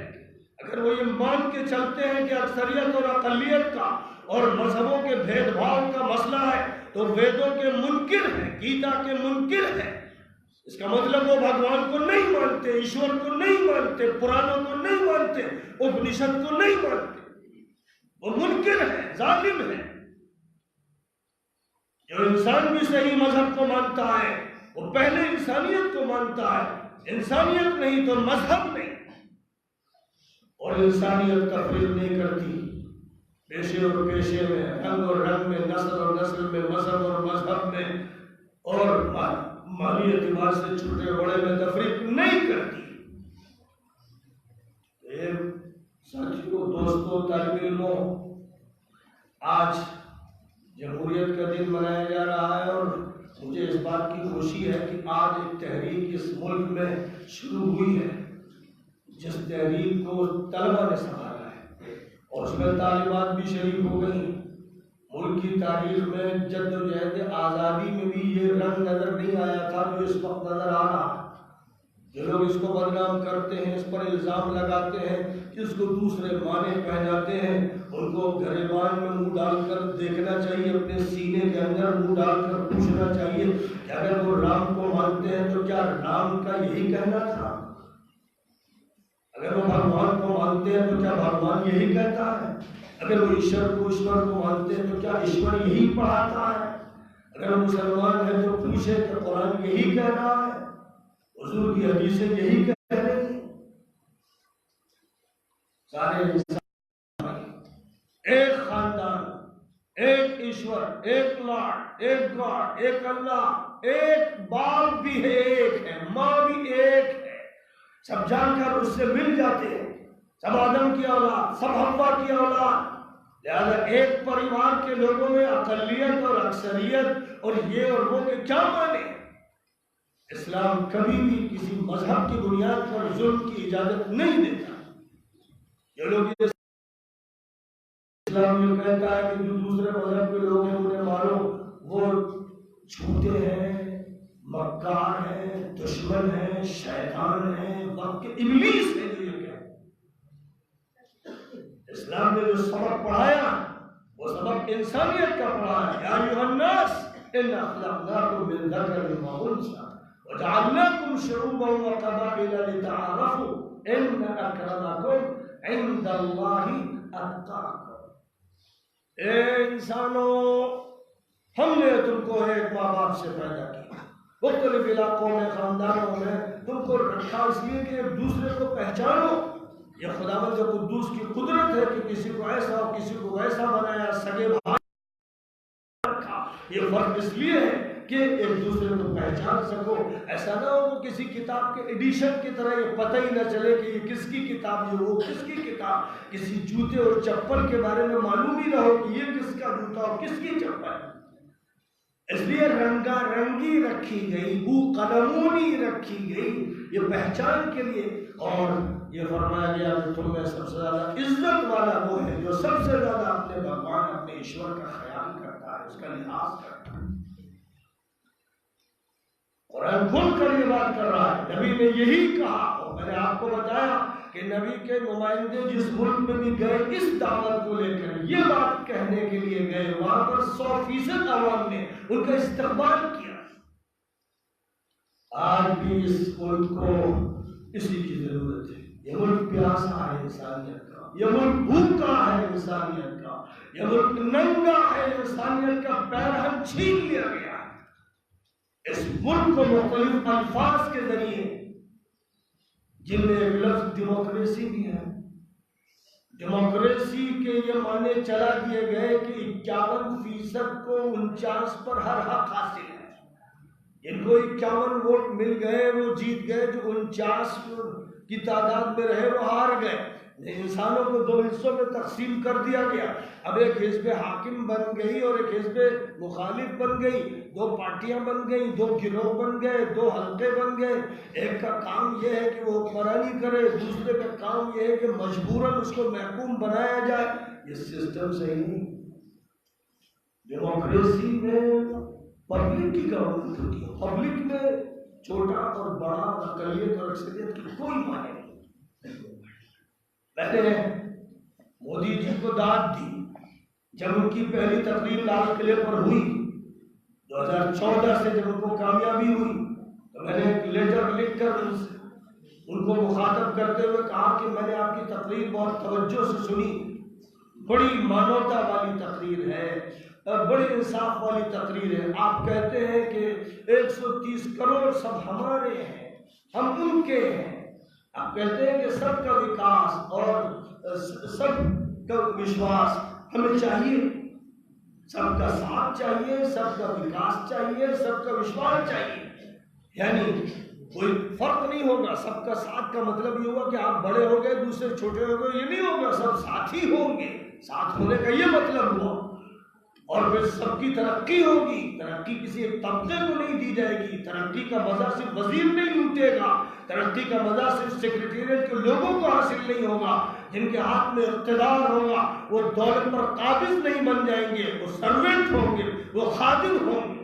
اگر وہ یہ مان کے چلتے ہیں کہ اکثریت اور اقلیت کا اور مذہبوں کے بھید بھاؤ کا مسئلہ ہے تو ویدوں کے منکر ہیں، گیتا کے منکر ہیں۔ اس کا مطلب وہ بھگوان کو نہیں مانتے، ایشور کو نہیں مانتے، پرانوں کو نہیں مانتے، اپنشد کو نہیں مانتے، وہ منکر ہیں، ظالم ہیں۔ جو انسان بھی صحیح مذہب کو مانتا ہے وہ پہلے انسانیت کو مانتا ہے، انسانیت نہیں تو مذہب نہیں، اور انسانیت تفریق نہیں کرتی۔ پیشے اور پیشے میں، رنگ اور رنگ میں، نسل اور نسل میں، مذہب اور مذہب میں، اور مالی اعتبار سے چھوٹے بڑے میں تفریق نہیں کرتی۔ ساتھیوں، دوستوں، طالب علموں، آج جمہوریت کا دن منایا جا رہا ہے اور مجھے مجھے اس بات کی خوشی ہے کہ آج ایک تحریک اس ملک میں شروع ہوئی ہے جس تحریک کو طلبہ نے سنبھالا ہے اور اس میں طالبات بھی شریک ہو گئی. ملک کی تاریخ میں جد و جہد آزادی میں بھی یہ رنگ نظر نہیں آیا تھا جو اس وقت نظر آ رہا ہے. جو لوگ اس کو بدنام کرتے ہیں، اس پر الزام لگاتے ہیں، اس کو دوسرے معنی پہناتے ہیں، ان کو گریبان میں منہ ڈال کر دیکھنا چاہیے، اپنے سینے کے اندر منہ ڈال کر پوچھنا چاہیے کہ اگر وہ رام کو مانتے ہیں تو کیا رام کا یہی کہنا تھا؟ اگر وہ بھگوان کو مانتے ہیں تو کیا بھگوان یہی کہتا ہے؟ اگر وہ ایشور کو مانتے ہیں تو کیا ایشور یہی پڑھاتا ہے؟ اگر وہ مسلمان ہے تو پوچھے کہ قرآن یہی کہہ رہا ہے، حضور کی حدیثیں یہی کہہ رہی ہیں. سارے انسان ایک خاندان، ایک ایشور، ایک لاڈ، ایک گاڈ، ایک اللہ، ایک باپ بھی ہے، ایک ہے، ماں بھی ایک ہے. سب جان کر اس سے مل جاتے ہیں، سب آدم کی اولاد، سب حوا کی اولاد. لہذا ایک پریوار کے لوگوں میں اقلیت اور اکثریت اور یہ اور وہ کے کیا معنی؟ اسلام کبھی بھی کسی مذہب کی بنیاد پر ظلم کی اجازت نہیں دیتا. جو لوگ اسلام یہ کہتا ہے کہ جو دوسرے مذہب کے لوگ ہیں انہیں مارو، وہ جھوٹے ہیں، مکار ہیں، دشمن ہیں، شیطان ہیں، وقت کے ابلیس ہیں. جو یہ کہتے اسلام نے جو سبق پڑھایا وہ سبق انسانیت کا پڑھایا. یا ایھا الناس انا خلقناکم من ذکر وانثى وجعلناکم شعوبا وقبائل لتعارفوا ان اکرمکم عند اللہ اتقاکم. اے انسانوں، ہم نے تم کو ایک ماں باپ سے پیدا کیا، مختلف علاقوں میں، خاندانوں میں تم کو رکھا اس لیے کہ ایک دوسرے کو پہچانو. یہ خداوند قدوس کی قدرت ہے کہ کسی کو ایسا اور کسی کو ویسا بنایا، سگے بھائی رکھا. یہ فرق اس لیے ہے کہ ایک دوسرے کو پہچان سکو. ایسا نہ ہو کہ کسی کتاب کے ایڈیشن کی طرح یہ پتہ ہی نہ چلے کہ یہ کس کی کتاب ہے، وہ کس کی کتاب. کسی جوتے اور چپل کے بارے میں معلوم ہی نہ ہو کہ یہ کس کا جوتا اور کس کی چپل ہے. اس لیے رنگا رنگی رکھی گئی، بو قلمونی رکھی گئی یہ پہچان کے لیے. اور یہ فرمایا گیا کہ تم میں سب سے زیادہ عزت والا وہ ہے جو سب سے زیادہ اپنے بھگوان، اپنے ایشور کا خیال کرتا ہے، اس کا لحاظ کرتا ہے. قرآن کھل کر یہ بات کر رہا ہے. نبی نے یہی کہا. اور میں نے آپ کو بتایا کہ نبی کے نمائندے جس ملک میں بھی گئے اس دعوت کو لے کر یہ بات کہنے کے لیے گئے، وہاں پر 100% عوام نے ان کا استقبال کیا. آج بھی اس ملک کو اسی کی ضرورت ہے. یہ ملک پیاسا ہے انسانیت کا، یہ ملک بھوکا ہے انسانیت کا، یہ ملک ننگا ہے انسانیت کا. پیرہن چھین لیا گیا. اس ملک کو مختلف الفاظ کے ذریعے، جن میں ایک لفظ ڈیموکریسی بھی ہے، ڈیموکریسی کے یہ معنی چلا دیے گئے کہ 51% کو 49 پر ہر حق حاصل ہے. جن کو 51 ووٹ مل گئے وہ جیت گئے، جو 49 کی تعداد میں رہے وہ ہار گئے. انسانوں کو 2 حصوں میں تقسیم کر دیا گیا. اب ایک حزب حاکم بن گئی اور ایک حزب مخالف بن گئی. 2 پارٹیاں بن گئی، 2 گروہ بن گئے، 2 حلقے بن گئے. ایک کا کام یہ ہے کہ وہ حکمرانی کرے، دوسرے کا کام یہ ہے کہ مجبوراً اس کو محکوم بنایا جائے. یہ سسٹم صحیح نہیں. ڈیموکریسی میں پبلک کی گورنمنٹ ہوتی ہے. پبلک میں چھوٹا اور بڑا، اقلیت اور اکثریت کی کوئی معنی نہیں. میں نے مودی جی کو داد دی جب ان کی پہلی تقریر لال قلعے پر ہوئی 2014 سے. جب ان کو کامیابی ہوئی تو میں نے ایک لیٹر لکھ کر ان کو مخاطب کرتے ہوئے کہا کہ میں نے آپ کی تقریر بہت توجہ سے سنی، بڑی مانوتا والی تقریر ہے، بڑی انصاف والی تقریر ہے. آپ کہتے ہیں کہ 130 کروڑ سب ہمارے ہیں، ہم ان کے ہیں. آپ کہتے ہیں کہ سب کا وکاس اور سب کا وشواس ہمیں چاہیے، سب کا ساتھ چاہیے، سب کا وکاس چاہیے، سب کا وشواس چاہیے. یعنی کوئی فرق نہیں ہوگا. سب کا ساتھ کا مطلب یہ ہوگا کہ آپ بڑے ہو گئے دوسرے چھوٹے ہو گئے، یہ نہیں ہوگا. سب ساتھی ہوں گے. ساتھ ہونے کا یہ مطلب ہوا. اور پھر سب کی ترقی ہوگی. ترقی کسی ایک طبقے کو نہیں دی جائے گی. ترقی کا مزہ صرف وزیر نہیں لوٹے گا. ترقی کا مزہ صرف سیکریٹریٹ کے لوگوں کو حاصل نہیں ہوگا. جن کے ہاتھ میں اقتدار ہوگا وہ دولت پر قابض نہیں بن جائیں گے، وہ سروینٹ ہوں گے، وہ خادم ہوں گے.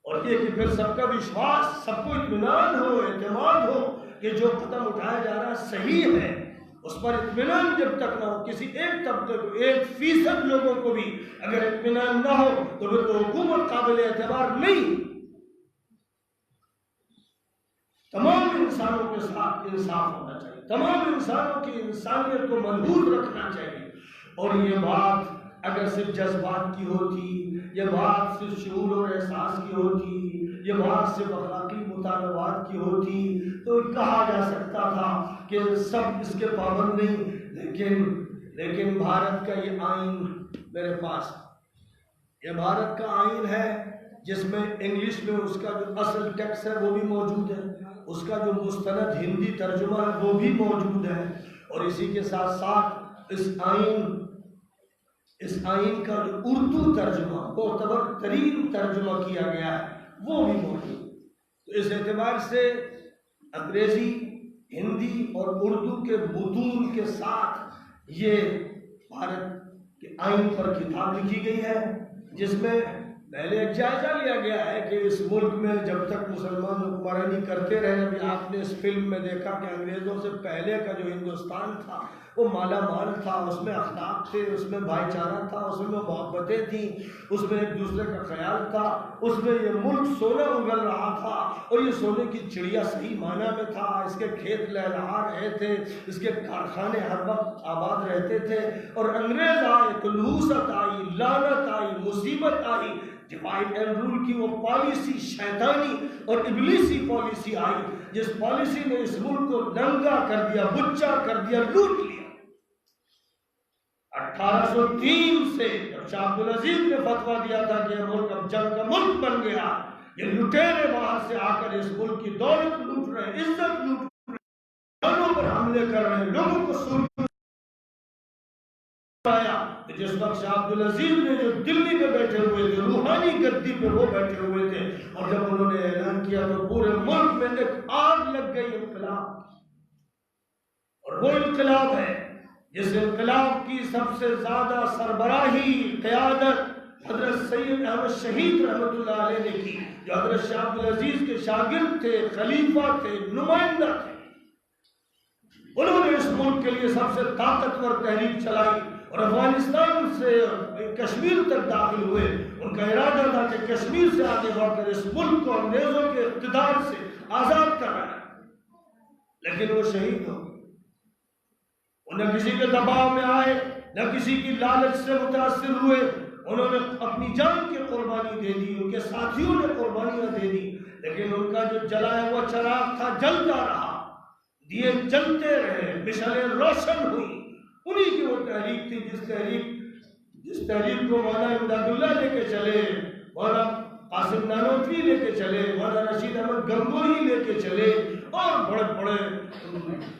اور یہ کہ پھر سب کا وشواس، سب کو اطمینان ہو، اعتماد ہو کہ جو قدم اٹھایا جا رہا ہے صحیح ہے. اس پر اطمینان جب تک نہ ہو، کسی ایک طبقے کو، 1% لوگوں کو بھی اگر اطمینان نہ ہو تو پھر تو حکومت قابل اعتبار نہیں. تمام انسانوں کے ساتھ انصاف ہونا چاہیے، تمام انسانوں کی انسانیت کو محفوظ رکھنا چاہیے. اور یہ بات اگر صرف جذبات کی ہوتی، یہ بات صرف شعور اور احساس کی ہوتی، یہ بات صرف اخلاقی مطالبات کی ہوتی تو کہا جا سکتا تھا کہ سب اس کے پابند نہیں. لیکن بھارت کا یہ آئین میرے پاس، یہ بھارت کا آئین ہے جس میں انگلش میں اس کا جو اصل ٹیکسٹ ہے وہ بھی موجود ہے، اس کا جو مستند ہندی ترجمہ ہے وہ بھی موجود ہے، اور اسی کے ساتھ ساتھ اس آئین کا جو اردو ترجمہ، معتبر ترین ترجمہ کیا گیا ہے وہ بھی موجود. تو اس اعتبار سے انگریزی، ہندی اور اردو کے متون کے ساتھ یہ بھارت کے آئین پر کتاب لکھی گئی ہے، جس میں پہلے ایک جائزہ لیا گیا ہے کہ اس ملک میں جب تک مسلمان حکمرانی کرتے رہے. ابھی آپ نے اس فلم میں دیکھا کہ انگریزوں سے پہلے کا جو ہندوستان تھا وہ مالا مال تھا، اس میں اخلاق تھے، اس میں بھائی چارہ تھا، اس میں محبتیں تھیں، اس میں ایک دوسرے کا خیال تھا، اس میں یہ ملک سونا اگل رہا تھا اور یہ سونے کی چڑیا صحیح معنی میں تھا. اس کے کھیت لہلہا رہے تھے، اس کے کارخانے ہر وقت آباد رہتے تھے. اور انگریز آئے تو نحوست آئی، لعنت آئی، مصیبت آئی. ڈیوائڈ اینڈ رول کی وہ پالیسی شیطانی اور ابلیسی پالیسی آئی جس پالیسی نے اس ملک کو ننگا کر دیا، بچا کر دیا، لوٹ لیا. 1803 سے جب شاہ عبدالعزیز نے فتویٰ دیا تھا کہ یہ ملک اب جنگ کا ملک بن گیا، یہ لٹیرے باہر سے آ کر اس ملک کی دولت لوٹ رہے، عزت لوٹ رہے، جانوں پر حملے کر رہے، لوگوں کو سن آیا. جس وقت شاہ عبدالعزیز نے جو دلی میں بیٹھے ہوئے تھے، روحانی گدی پہ وہ بیٹھے ہوئے تھے، اور جب انہوں نے اعلان کیا تو پورے ملک میں ایک آگ لگ گئی. انقلاب، اور وہ انقلاب ہے جس انقلاب کی سب سے زیادہ سربراہی قیادت حضرت سید احمد شہید رحمۃ اللہ علیہ نے کی، جو حضرت شاہ عبدالعزیز کے شاگرد تھے، خلیفہ تھے، نمائندہ تھے. انہوں نے اس ملک کے لیے سب سے طاقتور تحریک چلائی اور افغانستان سے کشمیر تک داخل ہوئے. ان کا ارادہ تھا کہ کشمیر سے آگے بڑھ کر اس ملک کو انگریزوں کے اقتدار سے آزاد کرانا، لیکن وہ شہید ہو. نہ کسی کے دباؤ میں آئے، نہ کسی کی لالچ سے متاثر ہوئے. انہوں نے اپنی جان کی قربانی دے دی، ان کے ساتھیوں نے قربانیاں دے دی، لیکن ان کا جو جلایا ہوا چراغ تھا جلتا رہا، دیے جلتے رہے، مشعلیں روشن ہوئی. انہی کی وہ تحریک تھی جس تحریک کو مولانا امداد اللہ لے کے چلے، مولانا قاسم نانوتوی لے کے چلے، مولانا رشید احمد گنگوہی لے کے چلے، اور بڑے بڑے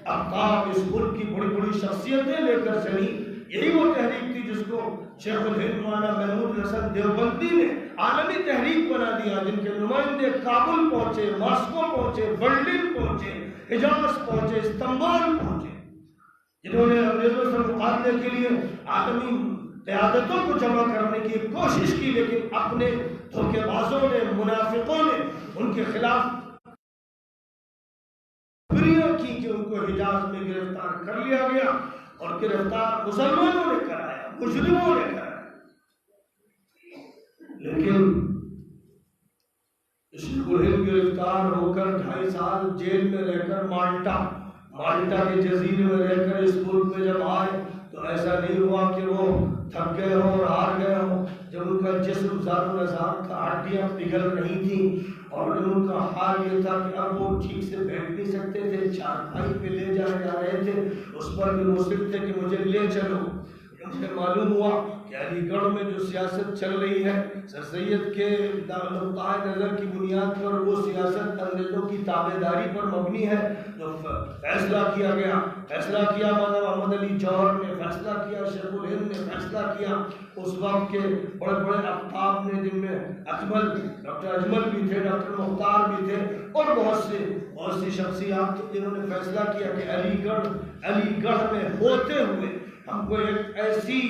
افکار اس ملک کی بڑی بڑی شخصیتیں لے کر چلی. یہی وہ تحریک تھی جس کو شیخ الہند مولانا محمود حسن دیوبندی نے عالمی تحریک بنا دیا، جن کے نمائندے کابل پہنچے، ماسکو پہنچے، برلن پہنچے، حجاز پہنچے، استنبول پہنچے، جنہوں نے انگریزوں سے مقابلے کے لیے عالمی قیادتوں کو جمع کرنے کی کوشش کی، لیکن اپنے دھوکے بازوں نے، منافقوں نے ان کے خلاف کی کہ ان کو حجاز میں گرفتار کر لیا گیا، اور گرفتار مسلمانوں نے کرایا، مجرموں نے کرایا. لیکن شیخ الہند گرفتار ہو کر 2.5 سال جیل میں رہ کر مالٹا کے جزیرے میں رہ کر اس ملک میں جب آئے تو ایسا نہیں ہوا کہ وہ تھک گئے ہوں اور ہار گئے ہوں. جب ان کا جسم زار و نزار تھا، ہڈیاں پگھل رہی تھیں، اور ان کا حال یہ تھا کہ اب وہ ٹھیک سے بیٹھ نہیں سکتے تھے، چارپائی پہ لے جائے جا رہے تھے، اس پر بھی مصر تھے کہ مجھے لے چلو. مجھے معلوم ہوا کہ علی گڑھ میں جو سیاست چل رہی ہے سر سید کے نقطۂ نظر کی بنیاد پر وہ سیاست انگریزوں کی تابعداری پر مبنی ہے. جو فیصلہ کیا گیا، فیصلہ کیا مولانا محمد علی جوہر نے، فیصلہ کیا شیخ الہند نے، فیصلہ کیا اس وقت کے بڑے بڑے اقطاب نے، جن میں ڈاکٹر اجمل بھی تھے، ڈاکٹر مختار بھی تھے، اور بہت سی شخصیات تھیں جنہوں نے فیصلہ کیا کہ علی گڑھ میں ہوتے ہوئے ہم کو ایک ایسی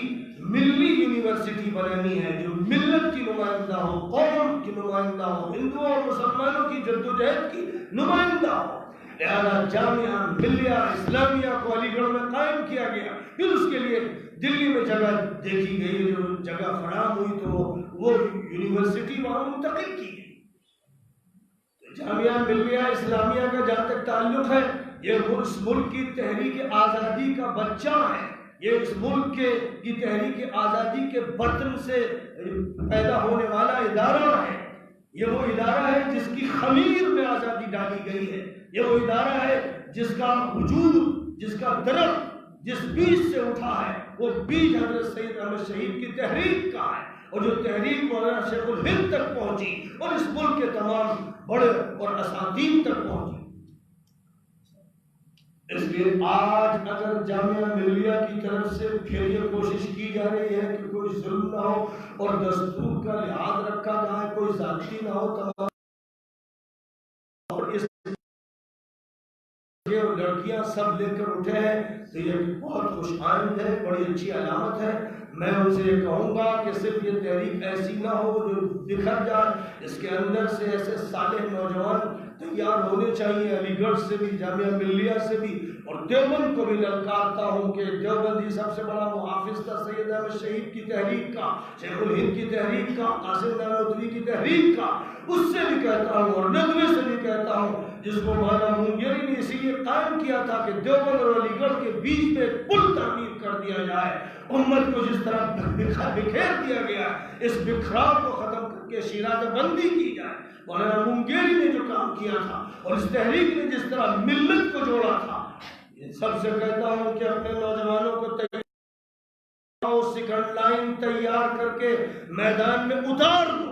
ملی یونیورسٹی بنانی ہے جو ملت کی نمائندہ ہو، قوم کی نمائندہ ہو، ہندوؤں اور مسلمانوں کی جدوجہد کی نمائندہ ہو. لہذا جامعہ ملیہ اسلامیہ کو علی گڑھ میں قائم کیا گیا. پھر اس کے لیے دلی میں جگہ دیکھی گئی، جو جگہ فراہم ہوئی تو وہ یونیورسٹی وہاں منتقل کی گئی. جامعہ ملیہ اسلامیہ کا جہاں تک تعلق ہے، یہ اس ملک کی تحریک آزادی کا بچہ ہے. یہ اس ملک کی تحریک آزادی کے بطن سے پیدا ہونے والا ادارہ ہے. یہ وہ ادارہ ہے جس کی خمیر میں آزادی ڈالی گئی ہے. یہ وہ ادارہ ہے جس کا وجود، جس کا درخت جس بیج سے اٹھا ہے، وہ بیج حضرت سید احمد شہید کی تحریک کا ہے، اور جو تحریک مولانا شیخ الہند تک پہنچی اور اس ملک کے تمام بڑے اور اساتید تک پہنچی. اس لیے آج اگر جامعہ ملیہ کی طرف سے پھر یہ کوشش کی جا رہی ہے کہ کوئی ظلم نہ ہو اور دستور کا لحاظ رکھا جائے، کوئی ذاتی نہ ہو، تمام اور اس لڑکیاں سب لے کر اٹھے ہیں، تو یہ بہت خوش آمد ہے، بڑی اچھی علامت ہے. میں ان سے یہ کہوں گا کہ صرف یہ تحریک ایسی نہ ہو جو بکھر جائے، اس کے اندر سے ایسے صالح نوجوان تیار ہونے چاہیے. علی گڑھ سے بھی، جامعہ ملیہ سے بھی، اور دیوبند کو بھی للکارتا ہوں کہ دیوبند ہی سب سے بڑا محافظ تھا سید احمد شہید کی تحریک کا، شیخ الہند کی تحریک کا، قاسم نانوتوی کی تحریک کا. اس سے بھی کہتا ہوں اور ندوے سے بھی کہتا ہوں، جس کو مولانا مونگیری نے اسی لیے قائم کیا تھا کہ دیوبند اور علی گڑھ کے بیچ میں پل تعمیر کر دیا جائے. امت کو جس طرح بکھیر دیا گیا، اس بکھراؤ کو ختم کر کے شیرازہ بندی کی جائے. مولانا مونگیری نے جو کام کیا تھا اور اس تحریک نے جس طرح ملت کو جوڑا تھا، سب سے کہتا ہوں کہ اپنے نوجوانوں کو سیکنڈ لائن تیار کر کے میدان میں اتار دو.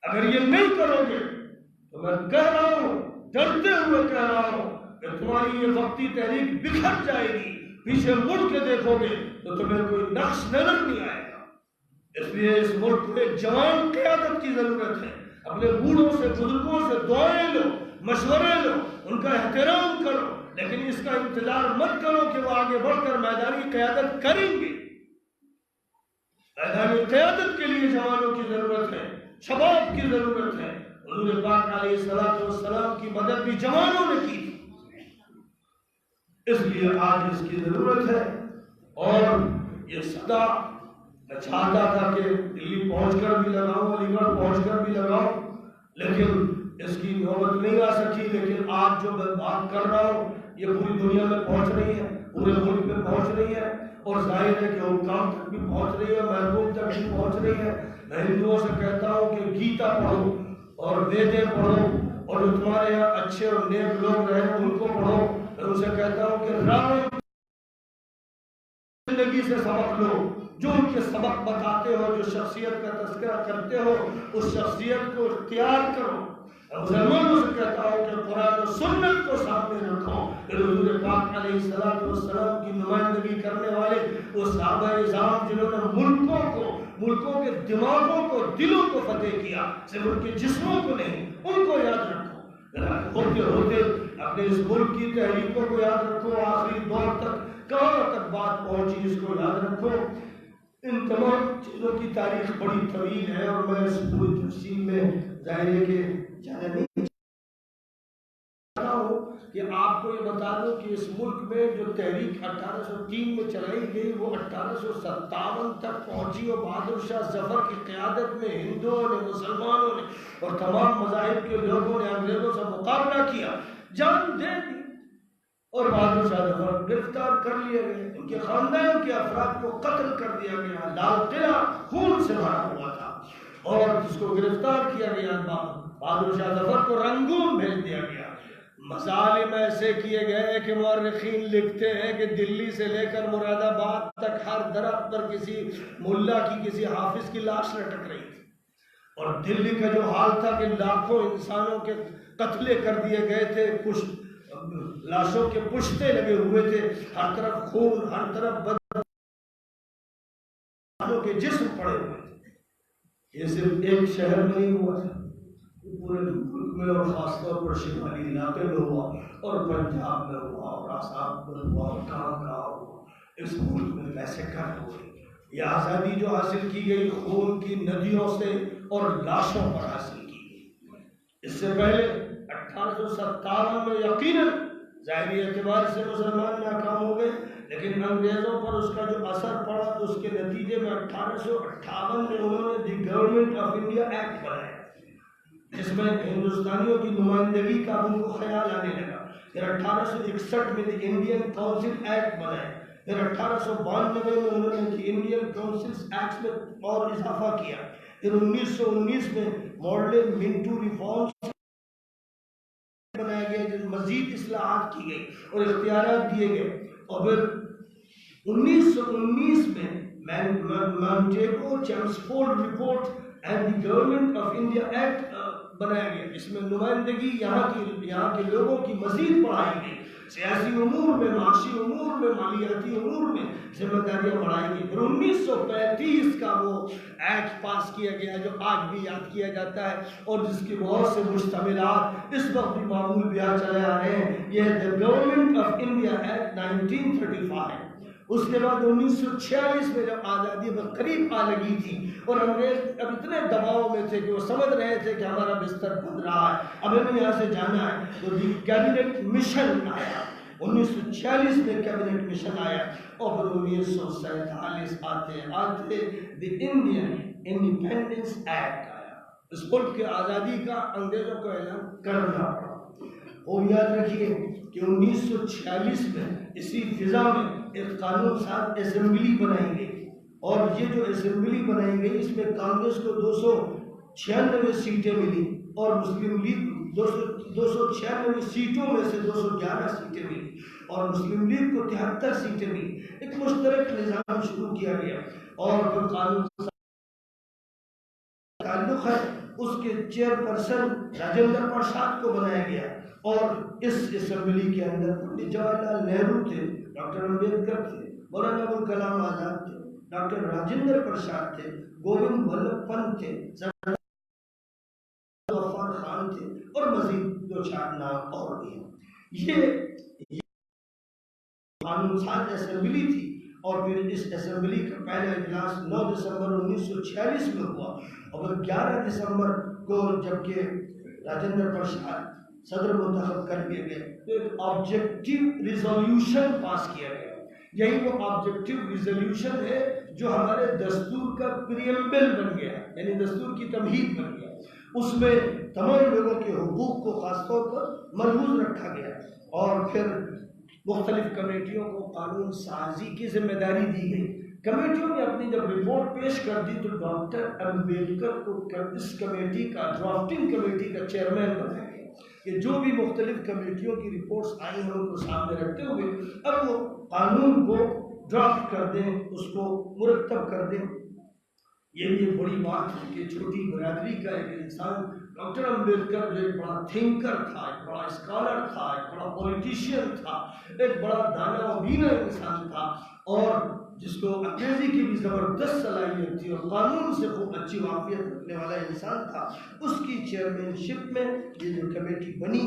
اگر یہ نہیں کرو گے تو میں کہہ رہا ہوں، ڈرتے ہوئے کہہ رہا ہوں کہ تمہاری یہ وقتی تحریک بکھر جائے گی. پیچھے مڑ کے دیکھو گے تو تمہیں کوئی نقش نظر نہیں آئے گا. اس لیے اس ملک میں جوان قیادت کی ضرورت ہے. اپنے بوڑھوں سے، بزرگوں سے دعائیں لو، مشورے لو، ان کا احترام کرو، لیکن اس کا انتظار مت کرو کہ وہ آگے بڑھ کر میدانی قیادت کریں گے. میدانی قیادت کے لیے جوانوں کی ضرورت ہے، شباب کی ضرورت ہے. حضور پاک علیہ الصلوۃ والسلام کی مدد بھی جوانوں نے کی، اس لیے آج اس کی ضرورت ہے. اور یہ صدا میں چاہتا تھا کہ دلی پہنچ کر بھی لگاؤں، علی گڑھ پہنچ کر بھی لگاؤں، لیکن اس کی نوبت نہیں آ سکی. لیکن آج جو میں بات کر رہا ہوں یہ پوری دنیا میں پہنچ رہی ہے، پورے ملک میں پہنچ رہی ہے، اور ظاہر ہے کہ حکام تک بھی پہنچ رہی ہے، محکوم تک بھی پہنچ رہی ہے. میں ہندوؤں سے کہتا ہوں کہ گیتا پڑھو اور ویدیں پڑھو، اور جو تمہارے یہاں اچھے اور نیک لوگ رہے ان کو پڑھو. میں ان سے کہتا ہوں کہ رام زندگی سے سبق لو، جو ان کے سبق بتاتے ہو، جو شخصیت کا تذکرہ کرتے ہو، اس شخصیت کو اختیار کرو. مسلمانوں سے کہتا ہوں کہ قرآن و سنت کو سامنے رکھو. پھر حضور پاک علیہ الصلوۃ والسلام کی نمائندگی کرنے والے وہ صحابہ اعظام جنہوں نے ملکوں کے دماغوں کو، دلوں کو فتح کیا، صرف ان کے جسموں کو نہیں، ان کو یاد رکھو. ہوتے ہوتے اپنے اس ملک کی تحریکوں کو یاد رکھو. آخری دور تک کہاں تک بات پہنچی اس کو یاد رکھو. ان تمام چیزوں کی تاریخ بڑی طویل ہے اور میں اس پوری تفصیل میں ظاہر ہے کہ جانا نہیں چاہتا ہوں کہ آپ کو یہ بتا دوں کہ اس ملک میں جو تحریک 1803 میں چلائی گئی وہ 1857 تک پہنچی، اور بہادر شاہ ظفر کی قیادت میں ہندوؤں نے، مسلمانوں نے اور تمام مذاہب کے لوگوں نے انگریزوں سے مقابلہ کیا، جان دے دی، اور بہادر شاہ ظفر گرفتار کر لیے گئے. ان کے خاندان کے افراد کو قتل کر دیا گیا. لال قلعہ خون سے بھرا ہوا تھا اور جس کو گرفتار کیا گیا بہادر شاہ ظفر کو رنگون بھیج دیا گیا. مظالم ایسے کیے گئے کہ مورخین لکھتے ہیں کہ دلی سے لے کر مراد آباد تک ہر درخت پر کسی ملا کی کسی حافظ کی لاش لٹک رہی تھی، اور دلی کا جو حال تھا کہ لاکھوں انسانوں کے قتلے کر دیے گئے تھے، لاشوں کے پشتے لگے ہوئے تھے، ہر طرف خون، ہر طرف بدنوں کے جسم پڑے ہوئے تھے۔ یہ صرف ایک شہر میں نہیں ہوا تھا، پورے ملک میں اور خاص طور پر شمالی علاقے میں ہوا، اور پنجاب میں ہوا، اور آسام میں ہوا، اور کہاں ہوا۔ اس ملک میں کیسے کر ہوئی یہ آزادی جو حاصل کی گئی، خون کی ندیوں سے اور لاشوں پر حاصل کی گئی۔ اس سے پہلے 1857 میں یقیناً ظاہری اعتبار سے مسلمان ناکام ہو گئے، لیکن انگریزوں پر اس کا جو اثر پڑا تو اس کے نتیجے میں 1858 میں انہوں نے دی گورنمنٹ آف انڈیا ایکٹ بنایا، جس میں ہندوستانیوں کی نمائندگی کا ان کو خیال آنے لگا۔ پھر 1861 میں دی انڈین کونسل ایکٹ بنایا، پھر 1892 میں انہوں نے دی انڈین کونسل ایکٹ میں اور اضافہ کیا، پھر 1919 میں ماڈل منٹو ریفارمز بنایا گیا جس میں مزید اصلاحات کی گئی اور اختیارات دیے گئے، اور پھر 1919 میں Montagu Chelmsford Report and the Government of India Act بنایا گیا، جس میں نمائندگی یہاں کے لوگوں کی مزید بڑھائی گئی، سیاسی امور میں، معاشی امور میں، مالیاتی امور میں ذمہ داریاں بڑھائی گئی۔ پھر 1935 کا وہ ایکٹ پاس کیا گیا جو آج بھی یاد کیا جاتا ہے، اور جس کی بہت سے مشتملات اس وقت بھی معمول بیان چلے آ رہے ہیں، یہ دی گورنمنٹ آف انڈیا ایکٹ 1935۔ اس کے بعد 1946 میں جب آزادی قریب آ لگی تھی اور انگریز اب اتنے دباؤ میں تھے کہ وہ سمجھ رہے تھے کہ ہمارا بستر بن رہا ہے، اب ہمیں یہاں سے جانا ہے، تو کیبنٹ مشن آیا، 1946 میں کیبنٹ مشن آیا، اور پھر 1947 آتے دی انڈین انڈیپینڈنس ایکٹ آیا۔ اس ملک کی آزادی کا انگریزوں کو اعلان کرنا پڑا۔ اور یاد رکھیے کہ 1946 میں اسی فضا میں ایک قانون ساز اسمبلی بنائی گئی، اور یہ جو اسمبلی بنائی گئی اس میں کانگریس کو 296 سیٹیں ملی، اور مسلم لیگ 296 سیٹوں میں سے 211 سیٹیں ملی، اور مسلم لیگ کو 73 سیٹیں ملی۔ ایک مشترک نظام شروع کیا گیا، اور پھر قانون تعلق ہے اس کے چیئرپرسن راجندر پرساد کو بنایا گیا، اور اس اسمبلی کے اندر پنڈت جواہر لال نہرو تھے، ڈاکٹر امبیڈکر تھے، مولانا ابوالکلام آزاد تھے، ڈاکٹر راجندر پرساد تھے، گووند ولبھ پنت تھے، سردار غفار خان تھے، اور مزید دو چار نام اور بھی ہیں۔ یہ قانون ساز اسمبلی تھی، اور پھر اس اسمبلی کا پہلا اجلاس 9 دسمبر 1946 میں ہوا، اور 11 دسمبر کو جبکہ راجندر پرساد صدر منتخب کر دیے گئے تو ایک آبجیکٹیو ریزولوشن پاس کیا گیا۔ یہی وہ آبجیکٹیو ریزولوشن ہے جو ہمارے دستور کا پریمبل بن گیا، یعنی دستور کی تمہید بن گیا۔ اس میں تمام لوگوں کے حقوق کو خاص طور پر ملحوظ رکھا گیا، اور پھر مختلف کمیٹیوں کو قانون سازی کی ذمہ داری دی گئی۔ کمیٹیوں نے اپنی جب رپورٹ پیش کر دی تو ڈاکٹر امبیڈکر کو اس کمیٹی کا ڈرافٹنگ کمیٹی کا چیئرمین بنایا گیا، کہ جو بھی مختلف کمیٹیوں کی رپورٹس آئی ہیں ان کو سامنے رکھتے ہوئے اب وہ قانون کو ڈرافٹ کر دیں، اس کو مرتب کر دیں۔ یہ بھی ایک بڑی بات ہے کہ چھوٹی برادری کا ایک انسان ڈاکٹر امبیڈکر جو ایک بڑا تھنکر تھا، ایک بڑا اسکالر تھا، ایک بڑا پولیٹیشین تھا، ایک بڑا دانا و بینا انسان تھا، اور جس کو انگریزی کی بھی زبردست صلاحیت تھی اور قانون سے خوب اچھی واقفیت رکھنے والا انسان تھا، اس کی چیئرمین شپ میں یہ جو کمیٹی بنی،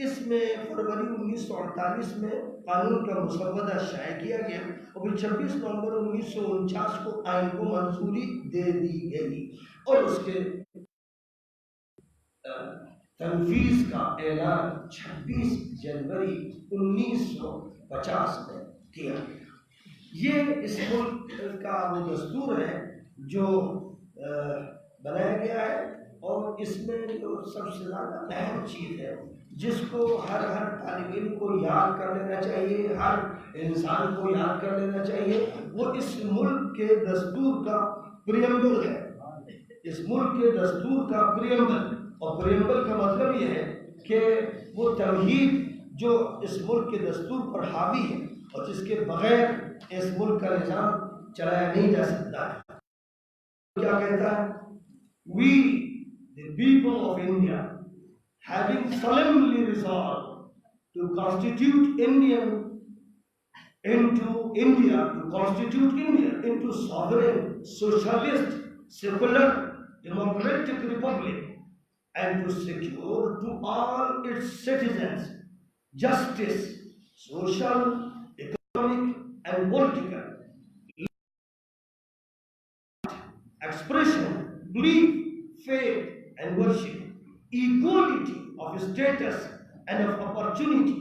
اس میں فروری 1948 میں قانون کا مسودہ شائع کیا گیا، اور پھر 26 نومبر 1949 کو آئین کو منظوری دے دی گئی، اور اس کے تنفیذ کا اعلان 26 جنوری 1950 میں کیا گیا۔ یہ اس ملک کا وہ دستور ہے جو بنایا گیا ہے، اور اس میں جو سب سے زیادہ اہم چیز ہے جس کو ہر طالب علم کو یاد کر لینا چاہیے، ہر انسان کو یاد کر لینا چاہیے، وہ اس ملک کے دستور کا پریمبل ہے۔ اس ملک کے دستور کا پریمبل، اور پریمبل کا مطلب یہ ہے کہ وہ تمہید جو اس ملک کے دستور پر حاوی ہے اور جس کے بغیر اس ملک کا نظام چلایا نہیں جا سکتا ہے۔ کیا کہتا ہے؟ We, the people of India, having solemnly resolved to constitute India into sovereign, socialist, secular, democratic republic, and to secure to all its citizens justice, social, economic, and political expression, belief, faith, and worship, equality of status and of opportunity,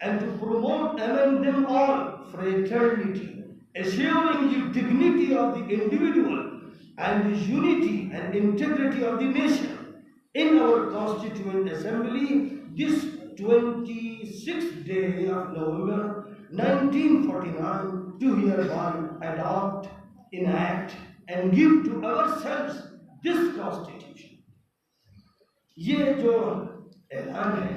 and to promote among them all fraternity, assuring the dignity of the individual and the unity and integrity of the nation. In our Constituent Assembly, this 26th day of November 1949, do hereby adopt, enact, and give to ourselves this Constitution. یہ جو اعلان ہے،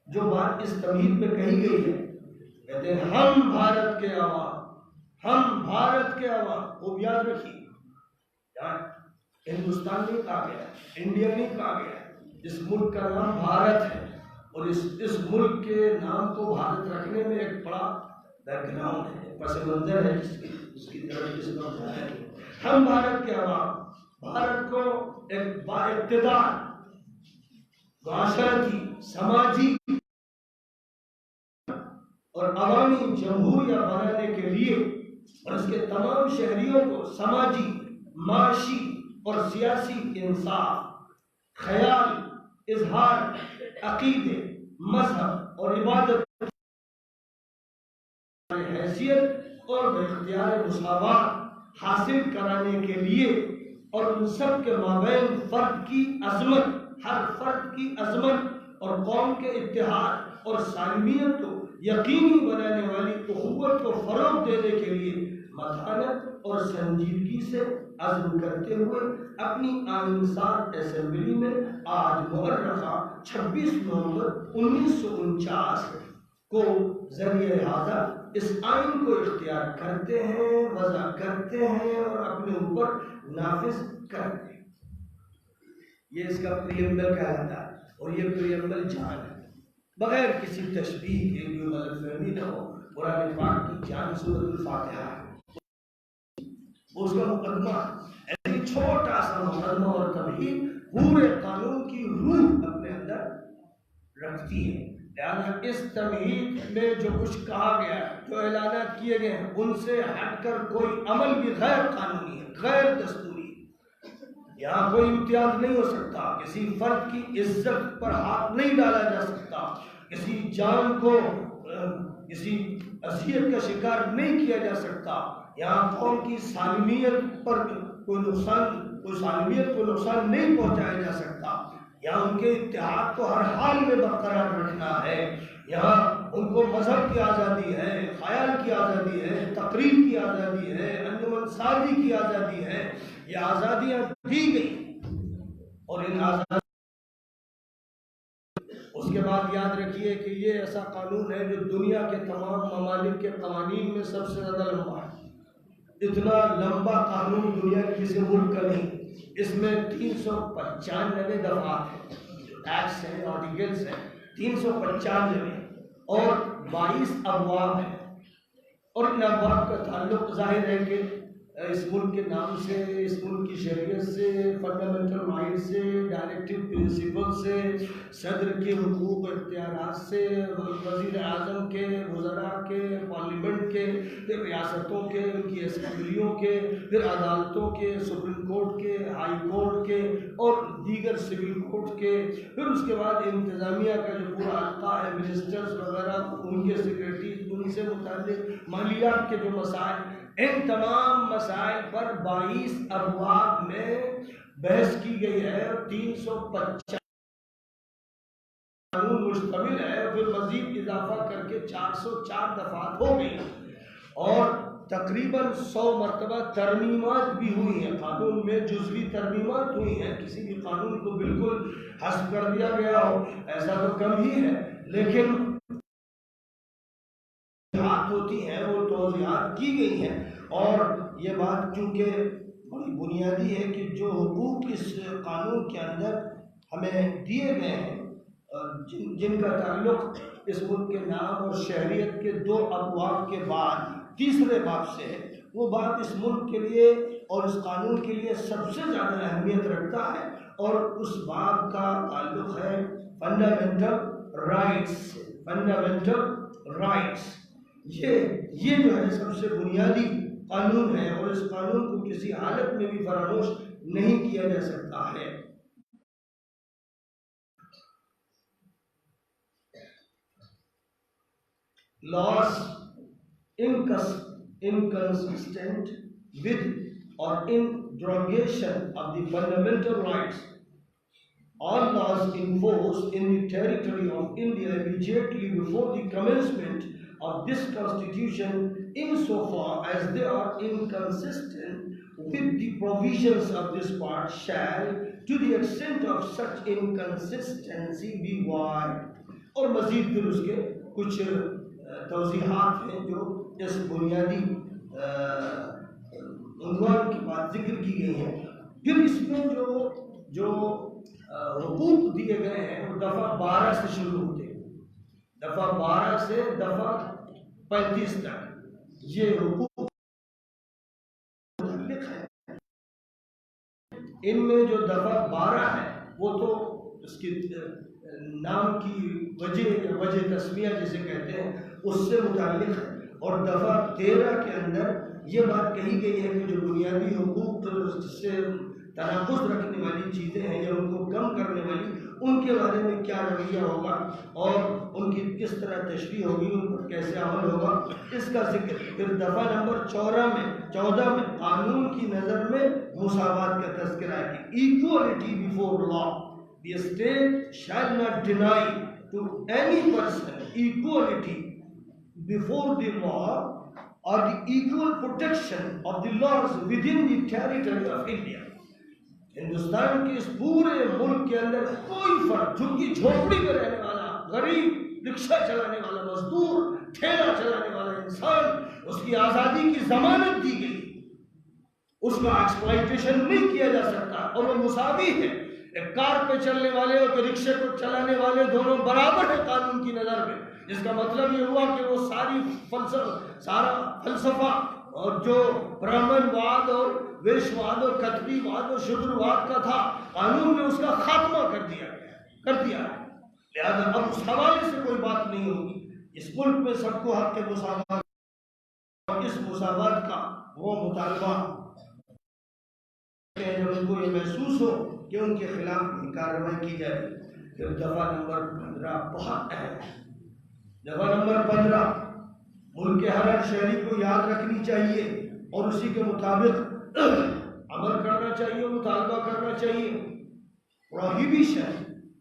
جو بات اس تمہید میں کہی گئی ہے، کہتے ہیں ہم بھارت کے عوام، ہم بھارت کے عوام، وہ یاد رکھیے، ہندوستان نہیں کہا گیا، انڈیا نہیں کہا گیا، اس ملک کا نام بھارت ہے، اور اس ملک کے نام کو بھارت رکھنے میں ایک بڑا بیک گراؤنڈ ہے، پس منظر ہے جس کی طرف اس وقت ہے۔ ہم بھارت کے عوام، بھارت کو ایک با اقتدار معاشرتی، سماجی اور عوامی جمہوریہ بنانے کے لیے اور اس کے تمام شہریوں کو سماجی، معاشی اور سیاسی انصاف، خیال، اظہار، عقیدے، مذہب اور عبادت حیثیت اور باختیار مساوات حاصل کرانے کے لیے اور ان سب کے مابین فرد کی عظمت، ہر فرد کی عظمت اور قوم کے اتحاد اور سالمیت کو یقینی بنانے والی اخوت کو فروغ دینے کے لیے متانت اور سنجیدگی سے عزم کرتے ہوئے اپنی آئینسار اسمبلی میں آج مؤرخہ 26 نومبر 1949 کو ذریعہ اعادہ اس آئین کو اختیار کرتے ہیں، وضع کرتے ہیں اور اپنے اوپر نافذ کرتے ہیں۔ یہ اس کا پریمبل کہلاتا ہے، اور یہ پریمبل جان ہے، بغیر کسی تشبیہ کے، کوئی غلط فہمی نہ ہو۔ قرآن پاک کی جان سورۃ الفاتحہ ہے، اس کا مقدمہ ایسی چھوٹا سا مقدمہ اور تمہید پورے قانون کی روح اپنے اندر رکھتی ہے۔ لہٰذا اس تمہید میں جو کچھ کہا گیا ہے، جو اعلانات کیے گئے ہیں، ان سے ہٹ کر کوئی عمل بھی غیر قانونی ہے، غیر دستوری ہے۔ یہاں کوئی امتیاز نہیں ہو سکتا، کسی فرد کی عزت پر ہاتھ نہیں ڈالا جا سکتا، کسی جان کو کسی اذیت کا شکار نہیں کیا جا سکتا، یہاں قوم کی سالمیت پر کوئی سالمیت کو نقصان نہیں پہنچایا جا سکتا، یہاں ان کے اتحاد کو ہر حال میں برقرار رکھنا ہے، یہاں ان کو مذہب کی آزادی ہے، خیال کی آزادی ہے، تقریر کی آزادی ہے، انجمن سازی کی آزادی ہے۔ یہ آزادیاں دی گئی، اور ان آزادی اس کے بعد یاد رکھیے کہ یہ ایسا قانون ہے جو دنیا کے تمام ممالک کے قوانین میں سب سے زیادہ لمبا ہے۔ اتنا لمبا قانون دنیا کے کسی ملک کا نہیں۔ اس میں 395 دفعات ہیں، ایکٹس ہیں، آرٹیکلس ہیں، 395 اور 22 ابواب ہیں، اور ان ابواب کا تعلق ظاہر ہے کہ اس ملک کے نام سے، اس ملک کی شریعت سے، فنڈامنٹل رائٹ سے، ڈائریکٹو پرنسپل سے، صدر کے حقوق و اختیارات سے، وزیر اعظم کے، وزراء کے، پارلیمنٹ کے، پھر ریاستوں کے، ان کی اسمبلیوں کے، پھر عدالتوں کے، سپریم کورٹ کے، ہائی کورٹ کے اور دیگر سول کورٹ کے، پھر اس کے بعد انتظامیہ کا جو پورا حلقہ ہے، منسٹرز وغیرہ، ان کے سیکرٹریز، ان سے متعلق مالیات کے جو مسائل، ان تمام مسائل پر 22 ابواب میں بحث کی گئی ہے، اور 350 قانون مشتمل ہے، پھر مزید اضافہ کر کے 404 دفعات ہو گئی، اور تقریباً 100 مرتبہ ترمیمات بھی ہوئی ہیں، قانون میں جزوی ترمیمات ہوئی ہیں، کسی بھی قانون کو بالکل حذف کر دیا گیا ہو ایسا تو کم ہی ہے، لیکن ہوتی ہیں وہ توضیحات کی گئی ہیں، اور یہ بات چونکہ بڑی بنیادی ہے کہ جو حقوق اس قانون کے اندر ہمیں دیے گئے ہیں، جن کا تعلق اس ملک کے نام اور شہریت کے 2 ابواب کے بعد تیسرے باب سے ہے، وہ باب اس ملک کے لیے اور اس قانون کے لیے سب سے زیادہ اہمیت رکھتا ہے، اور اس باب کا تعلق ہے فنڈامنٹل رائٹس سے۔ فنڈامنٹل رائٹس یہ جو ہے سب سے بنیادی قانون ہے، اور اس قانون کو کسی حالت میں بھی فراموش نہیں کیا جا سکتا ہے۔ Laws inconsistent with or in derogation of the fundamental rights. All laws enforced in the territory of India immediately before the commencement of this constitution, insofar as they are inconsistent with the provisions of this part, shall, to the extent of such inconsistency, be void. اور مزید پھر اس کے کچھ توضیحات ہیں جو اس بنیادی عنوان کے بعد ذکر کی گئی ہیں۔ پھر اس میں جو حقوق دیے گئے ہیں وہ دفعہ 12 سے شروع ہوتے ہیں، دفعہ 12 سے دفعہ 35 تک یہ حقوق متعلق ہے۔ ان میں جو دفعہ 12 ہے وہ تو اس کی نام کی وجہ تسمیہ جسے کہتے ہیں اس سے متعلق ہے، اور دفعہ 13 کے اندر یہ بات کہی گئی ہے کہ جو بنیادی حقوق سے تناقض رکھنے والی چیزیں ہیں یا ان کو کم کرنے والی، ان کے بارے میں کیا رویہ ہوگا اور ان کی کس طرح تشریح ہوگی، ان پر کیسے عمل ہوگا، اس کا ذکر۔ پھر دفعہ نمبر 14 میں قانون کی نظر میں مساوات کا تذکرہ ہے کہ equality before law, the state shall not deny to any person equality before the law or the equal protection of the laws within the territory of India. Hindustan کے اس پورے ملک کے اندر کوئی فرق، جھگی جھوپڑی میں رہنے والا غریب، رکشہ چلانے والا مزدور، ٹھیلا چلانے والا انسان، اس کی آزادی کی ضمانت دی گئی، اس کا ایکسپلائٹیشن نہیں کیا جا سکتا، اور وہ مساوی ہے۔ ایک کار پہ چلنے والے اور رکشے کو چلانے والے دونوں برابر ہیں قانون کی نظر میں، جس کا مطلب یہ ہوا کہ وہ سارا فلسفہ اور جو برہمن واد اور ویش واد اور کتبی واد اور شودر واد کا تھا، قانون نے اس کا خاتمہ کر دیا ہے۔ لہذا اب اس حوالے سے کوئی بات نہیں ہوگی۔ اس ملک میں سب کو حق مساوات، اور اس مساوات کا وہ مطالبہ جب ان کو یہ محسوس ہو کہ ان کے خلاف کارروائی کی جائے۔ پھر دفعہ نمبر 15 بہت اہم ہے۔ دفعہ نمبر 15 ملک کے ہر شہری کو یاد رکھنی چاہیے اور اسی کے مطابق عمل کرنا چاہیے، مطالبہ کرنا چاہیے۔ Prohibition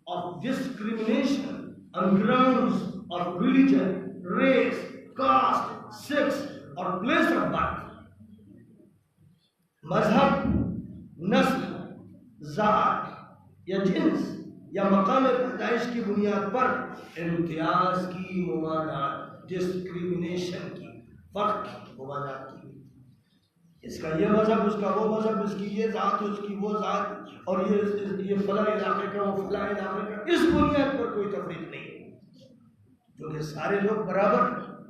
of discrimination on grounds of religion, race, caste, sex or place of birth. مذہب، نسل، ذات یا جنس یا مقام پیدائش کی بنیاد پر امتیاز کی ممانعت، ڈسکریمنیشن کی، فرق کی ممانعت کی۔ اس کا یہ مذہب، اس کا وہ مذہب، اس کی یہ ذات، اس کی وہ ذات، اور یہ فلاں علاقے کا، وہ فلاں علاقے کا، اس بنیاد پر کوئی تفریق نہیں ہے، کیونکہ سارے لوگ برابر۔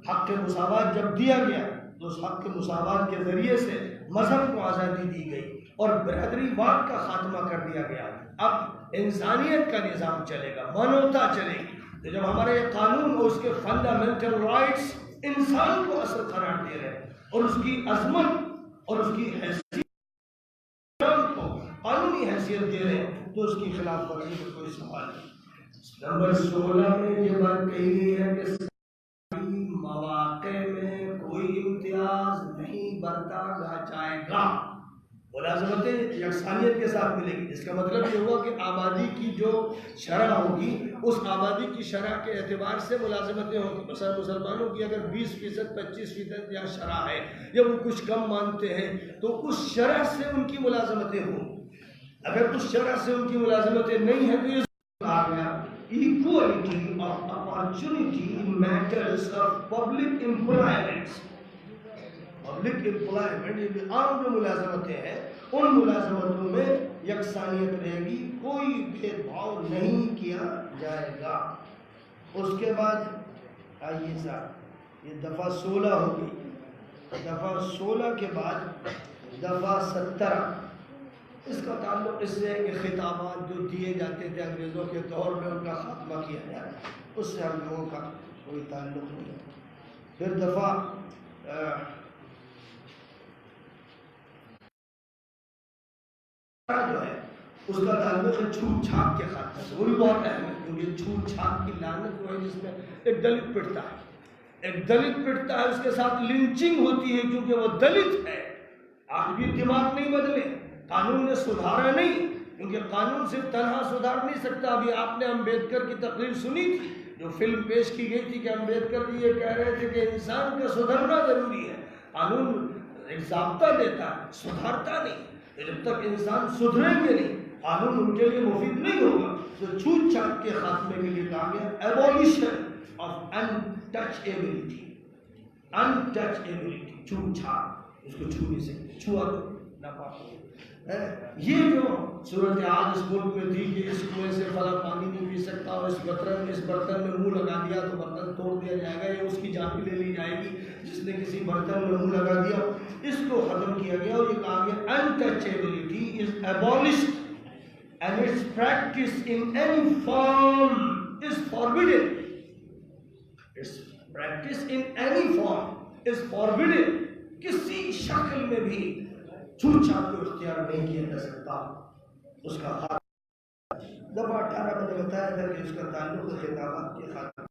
حق کے مساوات جب دیا گیا تو اس حق کے مساوات کے ذریعے سے مذہب کو آزادی دی گئی اور برادری واد کا خاتمہ کر دیا گیا۔ اب انسانیت کا نظام چلے گا، مانوتا چلے گی۔ تو جب ہمارے یہ قانون اور اس کے فنڈامنٹل رائٹس انسان کو اصل قرار دے رہے ہیں اور اس کی عظمت اور اس کی حیثیت کو قانونی حیثیت دے رہے ہیں، تو اس کی خلاف ورزی کا کوئی سوال نہیں۔ نمبر 16 میں یہ بات کہی گئی ہے کہ ساری مواقع میں کوئی امتیاز نہیں برتا جائے گا، ملازمتیں یکسانیت کے ساتھ ملے گی۔ اس کا مطلب یہ ہوا کہ آبادی کی جو شرح ہوگی، اس آبادی کی شرح کے اعتبار سے ملازمتیں ہوں گی۔ مثلا مسلمانوں کی اگر 20%، 25% یا شرح ہے یا وہ کچھ کم مانتے ہیں تو اس شرح سے ان کی ملازمتیں ہوں۔ اگر اس شرح سے ان کی ملازمتیں نہیں ہیں تو یہ آ گیا equality of opportunity in matters of public employment. Public employment, یہ عام جو ملازمتیں ہیں ان ملازمتوں میں یکسانیت رہے گی، کوئی بھید بھاؤ نہیں کیا جائے گا۔ اس کے بعد آئیے صاحب، یہ دفعہ 16 ہو گئی۔ دفعہ 16 کے بعد دفعہ 17، اس کا تعلق اس سے ہے کہ خطابات جو دیے جاتے تھے انگریزوں کے دور میں ان کا خاتمہ کیا جائے، اس سے ہم لوگوں کا کوئی تعلق نہیں ہے۔ پھر دفعہ جو ہے اس کا تعلق ہے چھوٹ چھاپ کے خاتمے سے، وہ بھی بہت اہم ہے، کیونکہ چھوٹ چھاپ کی لعنت جو ہے جس میں ایک دلت پٹتا ہے، ایک دلت پٹتا ہے، اس کے ساتھ لنچنگ ہوتی ہے کیونکہ وہ دلت ہے۔ آج بھی دماغ نہیں بدلے، قانون نے سدھارا نہیں، کیونکہ قانون صرف تنہا سدھار نہیں سکتا۔ ابھی آپ نے امبیڈکر کی تقریر سنی تھی، جو فلم پیش کی گئی تھی کہ امبیڈکر جی یہ کہہ رہے تھے کہ انسان کا سدھرنا ضروری ہے۔ قانون ایک ضابطہ دیتا ہے، سدھارتا نہیں۔ جب تک انسان سدھریں گے نہیں، قانون ان کے لیے مفید نہیں ہوگا۔ تو چھوٹ چھاپ کے خاتمے کے لیے کہا گیا ایبولیشن آف انٹچیبلٹی، انٹچیبلٹی، چھوٹ چھاپ، اس کو چھو نہیں سکتے، چھوا تو ناپاک ہو۔ یہ جو صورتحال اس ملک میں تھی کہ اس کنویں سے فلاں پانی نہیں پی سکتا اور اس برتن میں منہ لگا دیا تو برتن توڑ دیا جائے گا یا اس کی جان بھی لے لی جائے گی جس نے کسی برتن میں منہ لگا دیا، اس کو ختم کیا گیا اور یہ کہا گیا untouchability is abolished and its practice in any form is forbidden. Its practice in any form is forbidden. کسی شکل میں بھی چھوٹ چھاپ کو اختیار نہیں کیا جا سکتا، اس کا خاتمہ۔ دفعہ 18 میں نے بتایا تھا کہ اس کا تعلق خطابات کے خاتمے،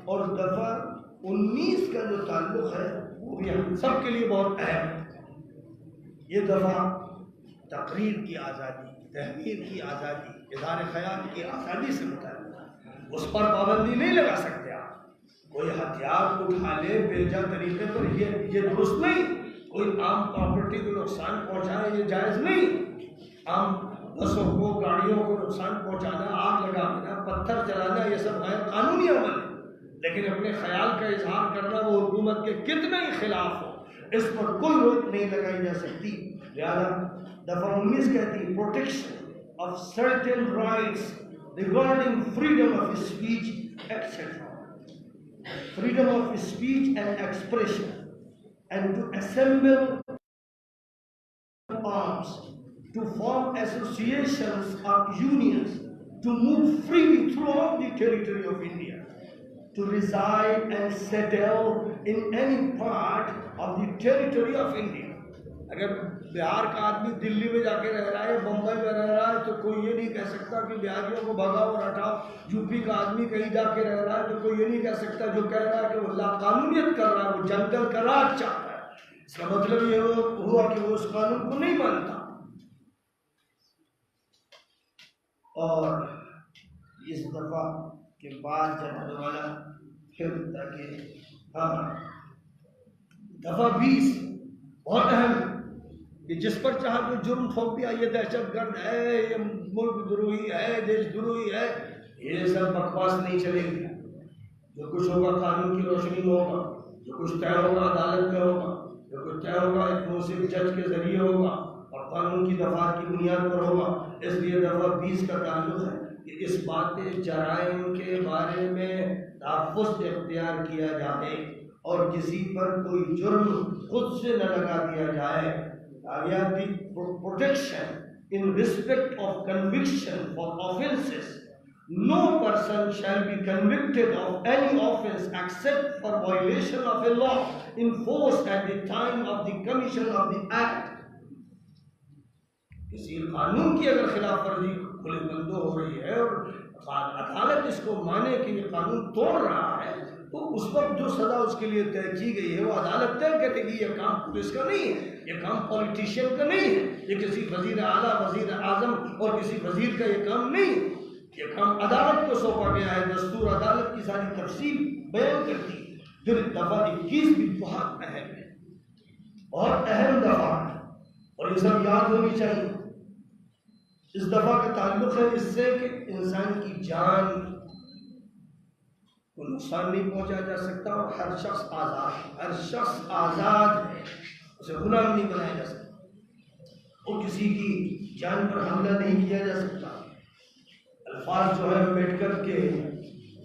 اور دفعہ 19 کا جو تعلق ہے وہ بھی ہم سب کے لیے بہت اہم ہے۔ یہ دفعہ تقریر کی آزادی، تحریر کی آزادی، اظہار خیال کی آزادی سے متعلق ہے۔ اس پر پابندی نہیں لگا سکتے آپ، کوئی ہتھیار اٹھا لے بیجا طریقے پر، یہ درست نہیں۔ کوئی عام پراپرٹی کو نقصان پہنچانا یہ جائز نہیں۔ عام بسوں کو، گاڑیوں کو نقصان پہنچانا، آگ لگانا، پتھر چلانا، یہ سب غیر قانونی عمل ہے، لیکن اپنے خیال کا اظہار کرنا وہ حکومت کے کتنے ہی خلاف ہو، اس پر کوئی روک نہیں لگائی جا سکتی۔ لہذا دفعہ 19 کہتی ہے protection of certain rights regarding freedom of speech et cetera, freedom of speech and expression and to assemble arms, to form associations or unions, to move freely throughout the territory of India, to reside and settle in any part of the territory of India. اگر بہار کا آدمی دلی میں جا کے رہ رہا ہے، بمبئی میں رہ رہا ہے، تو کوئی یہ نہیں کہہ سکتا کہ بہاریوں کو بھگاؤ اور ہٹاؤ۔ یو پی کا آدمی کہیں جا کے رہ رہا ہے تو کوئی یہ نہیں کہہ سکتا، جو کہہ رہا ہے کہ وہ لا قانونیت کر رہا ہے، وہ جنگل کا راج چاہتا ہے۔ اس کا مطلب یہ ہوا کہ وہ اس قانون کو نہیں مانتا۔ اور اس دفعہ کے بعد جب والا پھر تاکہ دفعہ 20 بہت اہم ہے کہ جس پر چاہا کوئی جرم ٹھوک دیا، یہ دہشت گرد ہے، یہ ملک دروہی ہے، دیش دروہی ہے، یہ سب بکواس نہیں چلے گی۔ جو کچھ ہوگا قانون کی روشنی میں ہوگا، جو کچھ طے ہوگا عدالت میں ہوگا، جو کچھ طے ہوگا ایک منصف جج کے ذریعے ہوگا اور قانون کی دفعات کی بنیاد پر ہوگا۔ اس لیے دفعہ 20 کا تعلق ہے کہ اس بات جرائم کے بارے میں تحفظ اختیار کیا جائے اور کسی پر کوئی جرم خود سے نہ لگا دیا جائے۔ آگے protection in respect of conviction for offences. No person shall be convicted of any offense except for violation of a law in force at the time of the commission of the act. کسی قانون کی اگر خلاف ورزی کھلے بندوں ہو رہی ہے اور عدالت اس کو مانے کہ یہ قانون توڑ رہا ہے، تو اس وقت جو سزا اس کے لیے طے کی گئی ہے وہ عدالت طے کرے گی۔ یہ کام پولیس کا نہیں ہے، یہ کام پولیٹیشین کا نہیں ہے، یہ کسی وزیر اعلیٰ، وزیر اعظم اور کسی وزیر کا یہ کام نہیں ہے، یہ کام عدالت کو سونپا گیا ہے۔ دستور عدالت کی ساری تفصیل بیان کرتی ہے۔ پھر دفعہ 21 بھی بہت اہم ہے، بہت اہم دفعہ ہے اور یہ سب یاد ہونی چاہیے۔ اس دفعہ کا تعلق ہے اس سے کہ انسان کی جان کو نقصان نہیں پہنچا جا سکتا اور ہر شخص آزاد ہے، ہر شخص آزاد ہے، اسے غلام نہیں بنایا جا سکتا اور کسی کی جان پر حملہ نہیں کیا جا سکتا۔ الفاظ جو ہے امبیڈکر کے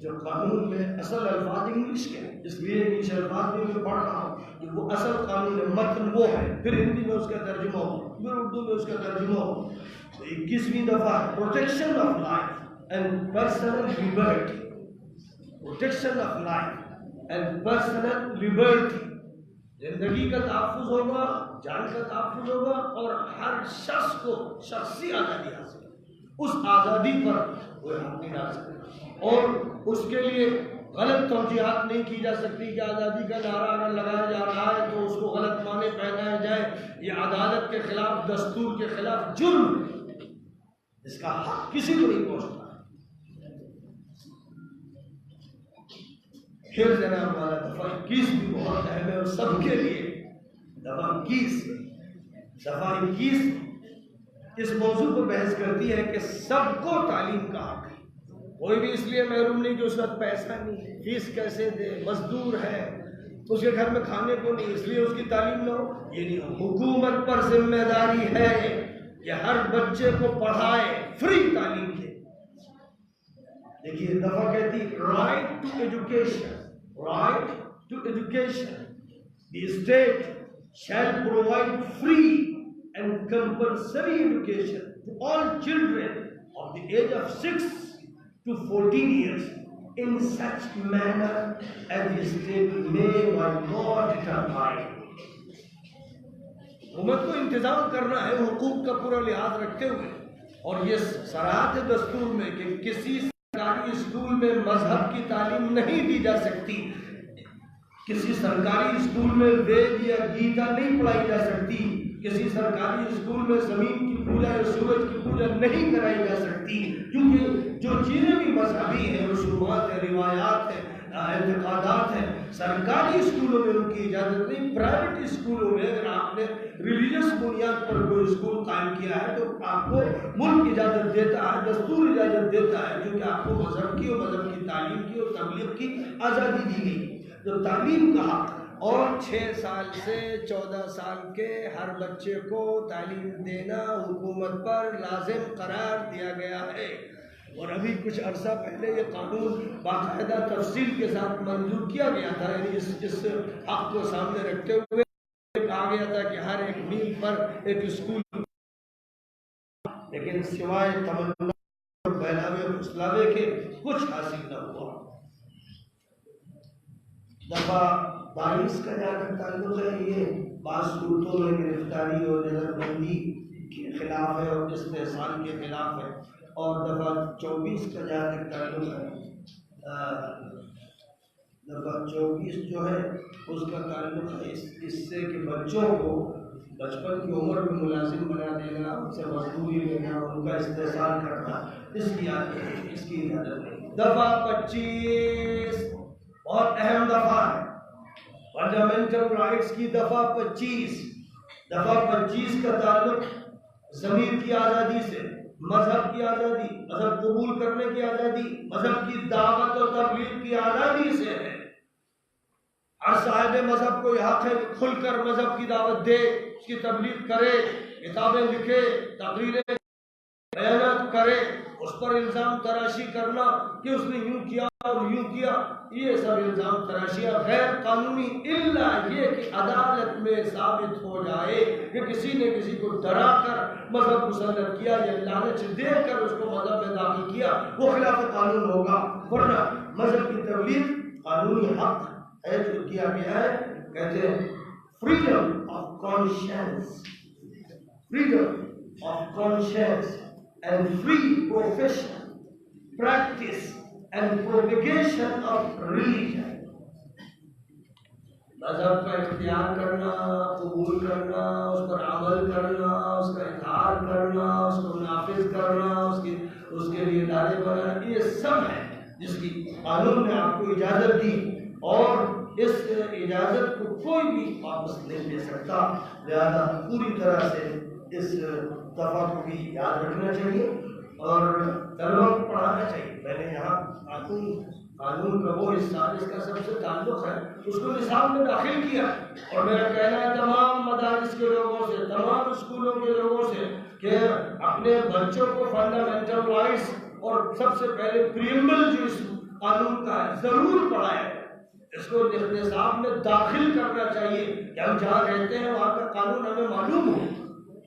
جو قانون میں اصل الفاظ انگلش کے ہیں، اس لیے انگلش الفاظ میں میں پڑھ رہا ہوں کہ وہ اصل قانون متن وہ ہے، پھر ہندی میں اس کا ترجمہ ہو، پھر اردو میں اس کا ترجمہ ہو۔ 21ویں دفعہ protection of life and personal Liberty, protection of life and personal Liberty, زندگی کا تحفظ ہوگا، جان کا تحفظ ہوگا اور ہر شخص کو شخصی آزادی حاصل ہے، اس آزادی پر کوئی حق نہیں ڈال سکتا اور اس کے لیے غلط توجیہات نہیں کی جا سکتی کہ آزادی کا نعرہ اگر لگایا جا رہا ہے تو اس کو غلط معنی پہنائے جائے، یہ عدالت کے خلاف، دستور کے خلاف جرم ہے، اس کا حق کسی کو نہیں پہنچتا۔ پھر جناب والا دفعہ 21 بھی بہت اہم ہے اور سب کے لیے۔ دفعہ 21 اس موضوع پر بحث کرتی ہے کہ سب کو تعلیم کا حق ہے، کوئی بھی اس لیے محروم نہیں کہ اس وقت پیسہ نہیں ہے، فیس کیسے دے، مزدور ہے، اس کے گھر میں کھانے کو نہیں، اس لیے اس کی تعلیم نہ ہو، یہ نہیں ہو۔ حکومت پر ذمہ داری ہے کہ ہر بچے کو پڑھائے، فری تعلیم دے۔ دیکھیے دفعہ کہتی right to education, right to education, the state shall provide free and compulsory education to all children of the age of 6 to 14 years in such manner as the state may by law determine۔ حکومت کو انتظام کرنا ہے حقوق کا پورا لحاظ رکھتے ہوئے، اور یہ صراحت دستور میں کہ کسی سرکاری اسکول میں مذہب کی تعلیم نہیں دی جا سکتی، کسی سرکاری اسکول میں وید یا گیتا نہیں پڑھائی جا سکتی، کسی سرکاری اسکول میں زمین کی پوجا یا سورج کی پوجا نہیں کرائی جا سکتی، کیونکہ جو چیزیں بھی مذہبی ہیں، رسومات ہیں، روایات ہیں، اعتقادات ہیں، سرکاری اسکولوں میں ان کی اجازت نہیں۔ پرائیویٹ اسکولوں میں اگر آپ نے ریلیجس بنیاد پر کوئی اسکول قائم کیا ہے تو آپ کو ملک اجازت دیتا ہے، دستور اجازت دیتا ہے، کیونکہ آپ کو مذہب کی اور مذہب کی تعلیم کی اور تبلیغ کی آزادی دی گئی۔ تو تعلیم کا حق اور 6 سال سے 14 سال کے ہر بچے کو تعلیم دینا حکومت پر لازم قرار دیا گیا ہے، اور ابھی کچھ عرصہ پہلے یہ قانون باقاعدہ تفصیل کے ساتھ منظور کیا گیا تھا، یعنی اس حق کو سامنے رکھتے ہوئے کہا گیا تھا کہ ہر ایک میل پر ایک اسکول، لیکن سوائے تمنا اور بہلاوے اور پھسلاوے کے کچھ حاصل نہ ہوا۔ دفعہ 22 کا جہاں تک تعلق ہے، یہ بعض صورتوں میں گرفتاری اور نظر بندی کے خلاف ہے اور استحصال کے خلاف ہے، اور دفعہ 24 کا جہاں تک تعلق ہے، دفعہ 24 جو ہے اس کا تعلق ہے اس سے کہ بچوں کو بچپن کی عمر میں ملازم بنا دینا، ان سے مزدوری لینا، ان کا استحصال کرنا، اس کی اجازت نہیں۔ دفعہ 25 بہت اہم دفعہ ہے، فنڈامنٹل رائٹس کی دفعہ 25۔ دفعہ 25 کا تعلق ضمیر کی آزادی سے، مذہب کی آزادی، مذہب قبول کرنے کی آزادی، مذہب کی دعوت اور تبلیغ کی آزادی سے ہے۔ ہر صاحب مذہب کو یہ حق ہے کہ کھل کر مذہب کی دعوت دے، اس کی تبلیغ کرے، کتابیں لکھے، تقریریں بیانات کرے، اس پر الزام تراشی کرنا کہ اس نے یوں کیا اور یوں کیا، یہ سب الزام تراشیاں غیر قانونی، الا یہ کہ عدالت میں ثابت ہو جائے کہ کسی نے کسی کو ڈرا کر مذہب مسلط کیا یا لالچ دے کر اس کو مذہب میں داخل کیا، وہ خلاف قانون ہوگا، ورنہ مذہب کی تبلیغ قانونی حق ہے جو کیا گیا ہے۔ کہتے ہیں freedom of conscience, freedom of conscience and free profession, practice and propagation of religion۔ مذہب کا اختیار کرنا، قبول کرنا، اس پر عمل کرنا، اس کا اظہار کرنا، اس کو نافذ کرنا، اس کے لیے ادارے بنانا، یہ سب ہے جس کی قانون نے آپ کو اجازت دی، اور اس اجازت کو کوئی بھی واپس نہیں لے سکتا، لہذا پوری طرح سے اس دفعہ کو بھی یاد رکھنا چاہیے اور طلبا کو پڑھانا چاہیے. میں نے یہاں قانون کا وہ حصہ جس کا سب سے تعلق ہے اس کو نصاب میں داخل کیا اور میرا کہنا ہے تمام مدارس کے لوگوں سے, تمام اسکولوں کے لوگوں سے کہ اپنے بچوں کو فنڈامنٹل رائٹس اور سب سے پہلے پریمبل جو اس قانون کا ہے ضرور پڑھائے. اس کو نصاب میں داخل کرنا چاہیے کہ ہم جہاں رہتے ہیں وہاں کا قانون ہمیں معلوم ہو.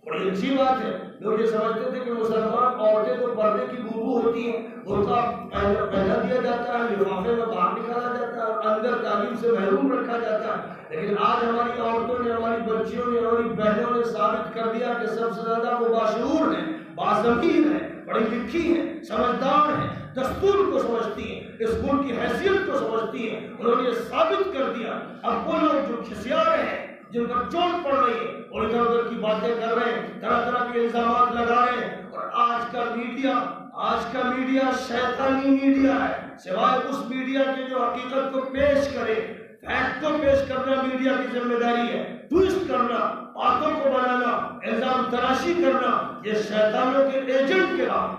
بڑی اچھی بات ہے. لوگ یہ سمجھتے تھے کہ مسلمان عورتیں تو پردے کی بوبو ہوتی ہیں, برقع پہنا دیا جاتا ہے, لفافے میں باہر نکالا جاتا ہے اور اندر تعلیم سے محروم رکھا جاتا ہے. لیکن آج ہماری عورتوں نے, ہماری بچیوں نے, ہماری بہنوں نے ثابت کر دیا کہ سب سے زیادہ وہ باشعور ہیں, باضمیر ہیں, پڑھی لکھی ہیں, سمجھدار ہیں, دستور کو سمجھتی ہیں, اسکول کی حیثیت کو سمجھتی ہیں. انہوں نے یہ ثابت کر دیا. اب وہ لوگ جو کھسیا رہے ہیں, جن پر چوٹ پڑ رہی ہے اور ادھر ادھر کی باتیں کر رہے ہیں, طرح طرح کے الزامات لگا رہے ہیں, اور آج کا میڈیا شیطانی میڈیا ہے. سوائے اس میڈیا کے جو حقیقت کو پیش کرے, فیکٹ کو پیش کرنا میڈیا کی ذمہ داری ہے. ٹویسٹ کرنا, باتوں کو بنانا, الزام تراشی کرنا, یہ شیطانوں کے ایجنٹ کے کام.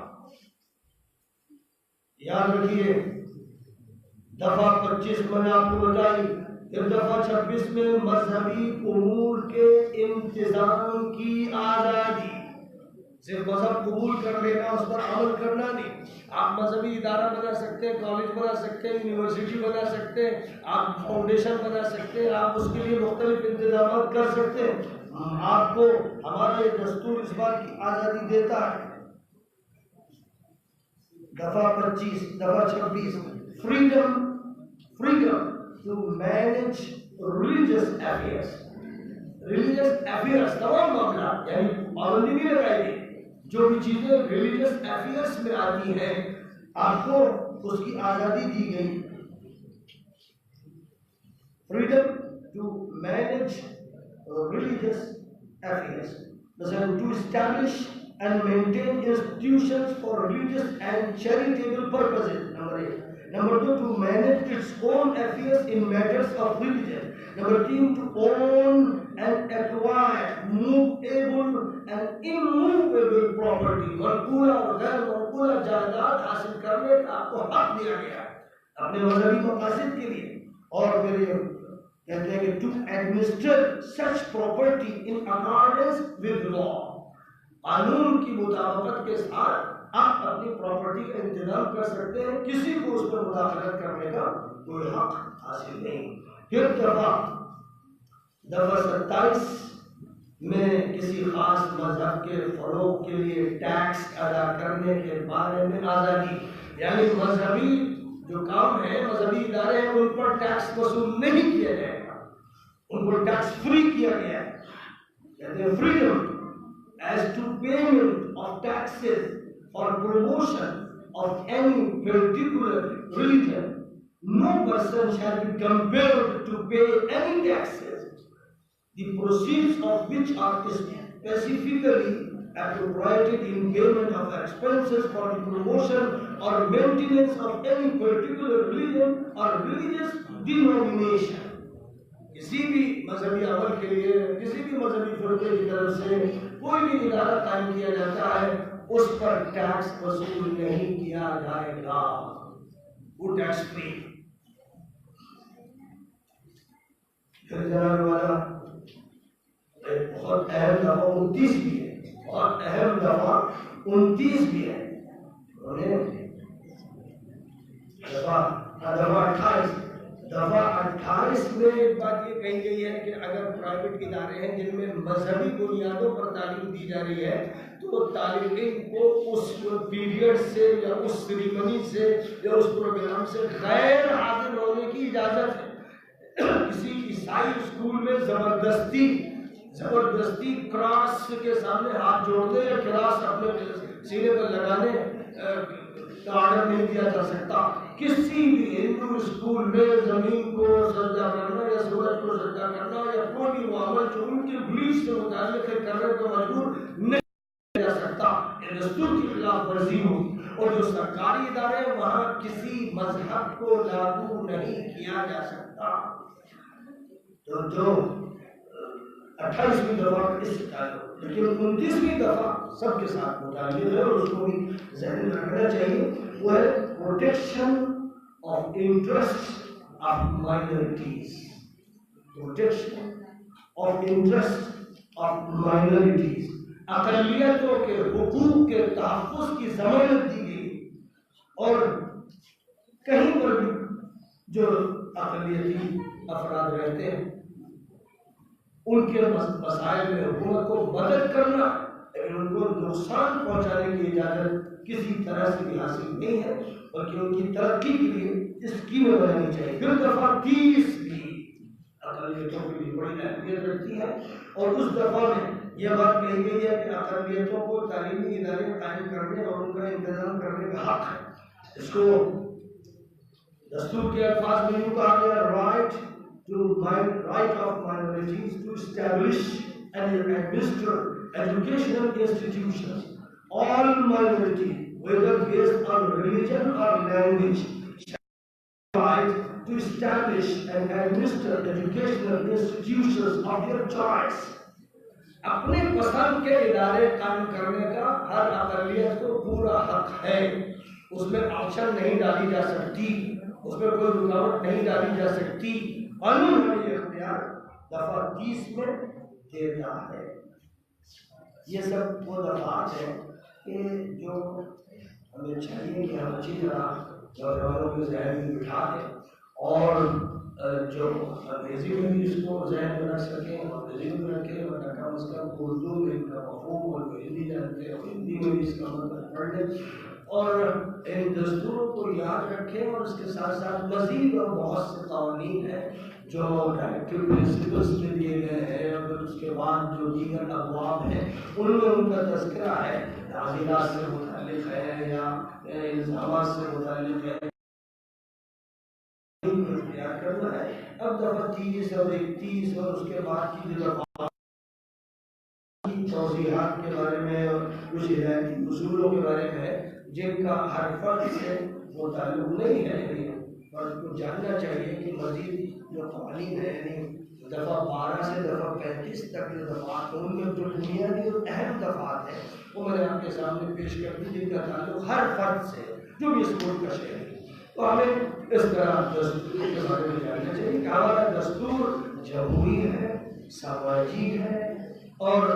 یاد رکھیے دفعہ 25 میں نے آپ کو بتائی, پھر دفعہ 26 میں مذہبی امور کے انتظام کی آزادی. صرف مذہب قبول کر لینا, اس پر عمل کرنا نہیں. آپ مذہبی ادارہ بنا سکتے ہیں, کالج بنا سکتے ہیں, یونیورسٹی بنا سکتے ہیں, آپ فاؤنڈیشن بنا سکتے ہیں, آپ اس کے لیے مختلف انتظامات کر سکتے ہیں. آپ کو ہمارا یہ دستور اس بات کی آزادی دیتا ہے. دفعہ 25, دفعہ 26, freedom to manage religious affairs. religious affairs تمام معاملات, یعنی پابندی نہیں لگائی گئی. جو بھی چیزیں religious affairs میں آتی ہیں آپ کو اس کی آزادی دی گئی. freedom to manage religious affairs. مثلا to establish and maintain institutions for religious and charitable purposes. Number 8. Number 2, to manage its own affairs in matters of religion. Number 3, to own and acquire movable and immovable property. منقولہ اور غیر منقولہ جائیداد حاصل کرنے کا آپ کو حق دیا گیا اپنے مذہبی مقاصد کے لیے. اور پھر کہتے ہیں کہ to administer such property in accordance with law. قانون کی مطابقت کے ساتھ آپ اپنی پراپرٹی کا انتظام کر سکتے ہیں, کسی کو اس پر مداخلت کرنے کا کوئی حق حاصل نہیں. پھر دفعہ 27 میں کسی خاص مذہب کے فروغ کے لیے ٹیکس ادا کرنے کے بارے میں آزادی, یعنی مذہبی جو کام ہے, مذہبی ادارے ہیں, ان پر ٹیکس وصول نہیں کیا جائے گا, ان کو ٹیکس فری کیا گیا ہے. کہتے ہیں freedom as to payment of taxes for promotion of any particular religion. No person shall be compelled to pay any taxes, the proceeds of which are specifically appropriated in payment of expenses for the promotion or maintenance of any particular religion or religious denomination. کسی بھی مذہبی عمل کے لیے کسی بھی مذہبی فرقے کی طرف سے کوئی بھی ادارہ قائم کیا جاتا ہے, اس پر ٹیکس وصول نہیں کیا جائے گا, وہ ٹیکس فری. پھر جناب والا ایک بہت اہم دفعہ 29 بھی ہے, بہت اہم دفعہ 29 بھی ہے. دفعہ 28 میں ایک بات یہ کہی گئی ہے کہ اگر پرائیویٹ ادارے ہیں جن میں مذہبی بنیادوں پر تعلیم دی جا رہی ہے تو طالب علم کو اس پیریڈ سے یا اس سیریمنی سے یا اس پروگرام سے غیر حاضر ہونے کی اجازت ہے. کسی عیسائی اسکول میں زبردستی کراس کے سامنے ہاتھ جوڑنے یا کراس اپنے سینے پر لگانے کا آرڈر نہیں دیا جا سکتا. کسی بھی ہندو اسکول میں زمین کو سجدہ کرنا یا سورج کو سجدہ کرنا یا کوئی بھی معاملہ جو ان کے بلیف سے متعلق ہے کرنے کو مجبور نہیں کیا جا سکتا. یہ دستور کی خلاف ورزی ہوگی. اور جو سرکاری ادارے ہیں وہاں کسی مذہب کو لاگو نہیں کیا جا سکتا. تو جو 28ویں دفعہ اس سے تعلق، لیکن 29ویں دفعہ سب کے ساتھ متعلق ہے اور اس کو بھی ذہن میں رکھنا چاہیے، وہ ہے protection of interest of minorities. Protection of interest of minorities, اقلیتوں کے حقوق کے تحفظ کی ضمانت دی گئی. اور کہیں پر بھی جو اقلیتی افراد رہتے ہیں ان کے مسائل میں حکومت کو مدد کرنا، لیکن ان کو نقصان پہنچانے کی اجازت کسی طرح سے بھی حاصل نہیں ہے، بلکہ ان کی ترقی کے لیے اسکیمیں بنانی چاہیے. پھر دفعہ 30 بھی اقلیتوں کے لیے بڑی اہمیت رکھتی ہے، اور اس دفعہ میں یہ بات کہی گئی ہے کہ اقلیتوں کو تعلیمی ادارے قائم کرنے اور ان کا انتظام کرنے کا حق ہے. اس کو دستور کے الفاظ میں یوں کہا گیا، right of minorities to establish and administer educational institutions. All minorities, whether based on religion or language, shall have right to establish and administer educational institutions of their choice. اپنے پسند کے ادارے قائم کرنے کا ہر اقلیت کو پورا حق ہے. اس میں آپشن نہیں ڈالی جا سکتی، اس میں کوئی رکاوٹ نہیں ڈالی جا سکتی. قانون ہمیں یہ اختیار دفعہ 30 میں دیتا ہے. یہ سب وہ دفعات ہیں کہ جو ہمیں چاہیے کہ ہم اچھی طرح نوجوانوں کے ذہن میں بٹھا دیں، اور جو انگریزی میں بھی اس کو ذہن میں رکھ سکیں انگریزی میں رکھیں، ورنہ کم از کم اردو میں ان کا مفہوم اور جو ہندی جانتے ہیں ہندی میں بھی اس کا مطلب پڑھ لیں، اور ان دستوروں کو یاد رکھیں. اور اس کے ساتھ ساتھ مزید اور بہت سے قوانین ہیں جو ڈائریکٹیو پرنسپلس میں دیے گئے ہیں، اور پھر اس کے بعد جو دیگر ابواب ہیں ان میں ان کا تذکرہ ہے، تعزیرات سے متعلق ہے یا الزامات سے متعلق ہے، اختیار کرنا ہے. اب دفعہ 30 اور 31 اور اس کے بعد کی جو دفعہ توضیحات کے بارے میں اور کچھ ہدایتی اصولوں کے بارے میں جن کا ہر فرد سے وہ تعلق نہیں ہے، اور کو جاننا چاہیے کہ مزید جو قوانین ہیں، یعنی دفعہ 12 سے دفعہ 35 تک جو دفعات ہیں ان میں جو بنیادی اور اہم دفعات ہیں وہ میں نے آپ کے سامنے پیش کر دی، جن کا تعلق ہر فرد سے جو بھی اس ملک کا شہری ہے. تو ہمیں اس طرح دستور کے بارے میں جاننا چاہیے کہ ہمارا دستور جمہوری ہے، سماجی ہے اور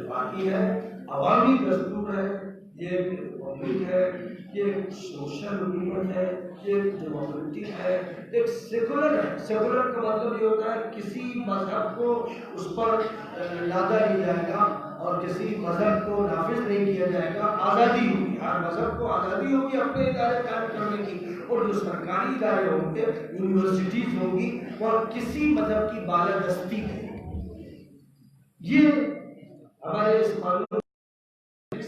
باقی ہے، عوامی دستور ہے. یہ پبلک ہے، یہ سوشل حکومت ہے، یہ ڈیموکریٹک ہے، ایک سیکولر ہے. سیکولر کا مطلب یہ ہوتا ہے کسی مذہب کو اس پر لادا نہیں جائے گا اور کسی مذہب کو نافذ نہیں کیا جائے گا. آزادی ہوگی، ہر مذہب کو آزادی ہوگی اپنے ادارے قائم کرنے کی، اور جو سرکاری ادارے ہوں گے، یونیورسٹیز ہوں گی، اور کسی مذہب کی بالادستی نہیں. یہ ہمارے اس قانون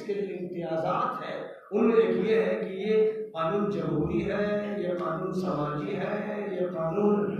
کے جو امتیازات ہیں ان میں ایک یہ ہے کہ یہ قانون جمہوری ہے، یہ قانون سماجی ہے، یہ قانون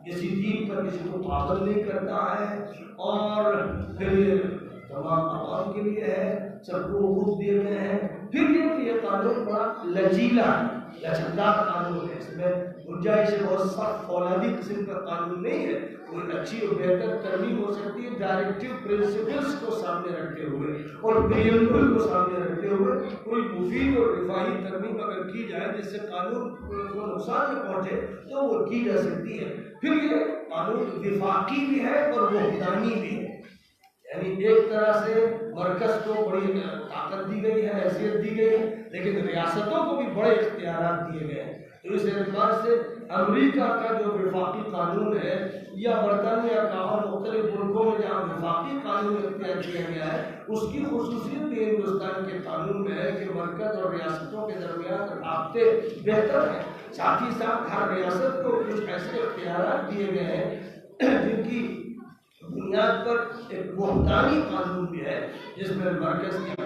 کسی دین پر کسی کو پابند نہیں کرتا ہے، اور پھر یہ تمام عوام کے لیے ہے، سب کو حقوق دیے گئے ہیں. پھر یہ قانون بڑا لچیلا ہے، لچکدار قانون ہے. اس میں گنجائش بہت سخت فولادی قسم کا قانون نہیں ہے. کوئی اچھی اور بہتر ترمیم ہو سکتی ہے ڈائریکٹیو پرنسپلس کو سامنے رکھتے ہوئے اور پریمبل کو سامنے رکھتے ہوئے. کوئی مفید اور رفاہی ترمیم اگر کی جائے جس سے قانون کو نقصان میں پہنچے تو وہ کی جا سکتی ہے. پھر یہ قانون وفاقی بھی ہے اور وحدانی بھی ہے، یعنی ایک طرح سے مرکز کو بڑی طاقت دی گئی ہے، حیثیت دی گئی ہے، لیکن ریاستوں کو بھی بڑے اختیارات دیے گئے ہیں. تو اس اعتبار سے امریکہ کا جو وفاقی قانون ہے یا برطانیہ کا اور مختلف ملکوں میں جہاں وفاقی قانون اختیار کیا گیا ہے، اس کی خصوصیت بھی ہندوستان کے قانون میں ہے کہ مرکز اور ریاستوں کے درمیان رابطے بہتر ہیں. ساتھ ہی ساتھ ہر ریاست کو کچھ ایسے اختیارات دیے گئے ہیں جن کی بنیاد پر ایک وحدانی قانون بھی ہے، جس میں مرکز کی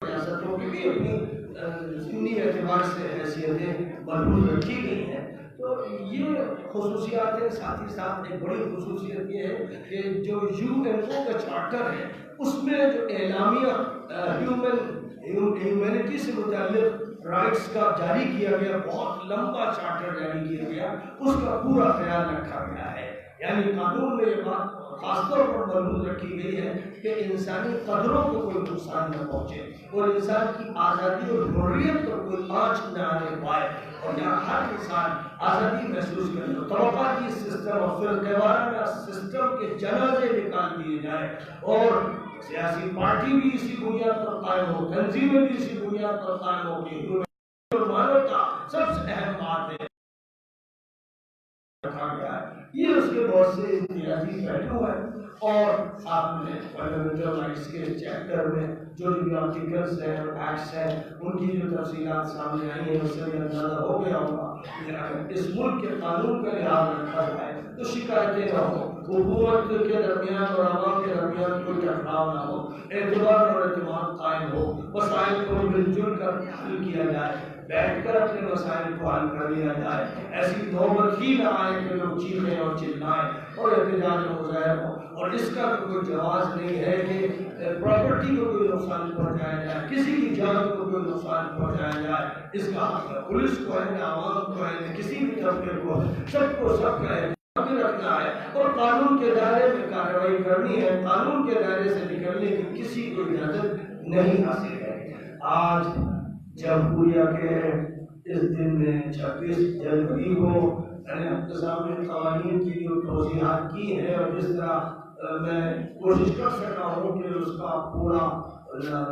ریاستوں کی بھی اپنی ضمنی اعتبار سے حیثیتیں محفوظ رکھی گئی ہیں. تو یہ خصوصیات ہیں. ساتھ ہی ساتھ ایک بڑی خصوصیت یہ ہے کہ جو UNESCO کا چارٹر ہے اس میں جو اعلامیہ ہیومینٹی سے متعلق رائٹس کا جاری کیا گیا، بہت لمبا چارٹر جاری کیا گیا، اس کا پورا خیال رکھا گیا ہے. یعنی قانون میں یہ بات خاص طور پر ملحوظ رکھی گئی ہے کہ انسانی قدروں کو کوئی نقصان نہ پہنچے اور انسان کی آزادی اور حریت پر کوئی آنچ نہ آنے پائے، اور یہاں ہر انسان آزادی محسوس کرے۔ طبقاتی سسٹم اور فرقہ وارانہ سسٹم کے جنازے نکال دیے جائیں، اور سیاسی پارٹی بھی اسی بنیاد پر قائم ہو، تنظیمیں بھی اسی بنیاد پر قائم ہو کہ مانوتا سب سے اہم بات ہے رکھا گیا ہے۔ یہ اس کے بہت سے امتیازی پہلو ہیں، اور آپ نے فنڈامنٹل رائٹس کے چیپٹر میں جو بھی آرٹیکلس ہیں اور ایکٹس ہیں ان کی جو تفصیلات سامنے آئی ہیں اس سے بھی اندازہ ہو گیا ہوگا کہ اگر اس ملک کے قانون کا لحاظ رکھا جائے تو شکایتیں نہ ہو، حکومت کے درمیان اور عوام کے درمیان کوئی ٹکراؤ نہ ہو، اعتبار اور اعتماد قائم ہو، مسائل کو مل جل کر حل کیا جائے، بیٹھ کر اپنے مسائل کو حل کر لیا جائے، ایسی نوبت ہی نہ آئے کہ لوگ چیخیں اور چلائیں اور احتجاج مظاہر ہو، اور اس کا کوئی جواز نہیں ہے کہ پراپرٹی کو کوئی نقصان پہنچایا جائے، کسی کی جان کو کوئی نقصان پہنچایا جائے۔ اس کا حق ہے پولیس کو ہے، عوام کو ہے، کسی بھی طبقے کو ہے، سب کو سب کا احترام رکھنا ہے اور قانون کے دائرے میں کارروائی کرنی ہے، قانون کے دائرے سے نکلنے کی کسی کو اجازت نہیں حاصل ہے۔ آج جمہوریہ کے اس دن میں 26 جنوری کو میں نے آپ کے سامنے قوانین کی جو توضیحات کی ہیں، اور جس طرح میں کوشش کر سکتا ہوں کہ اس کا پورا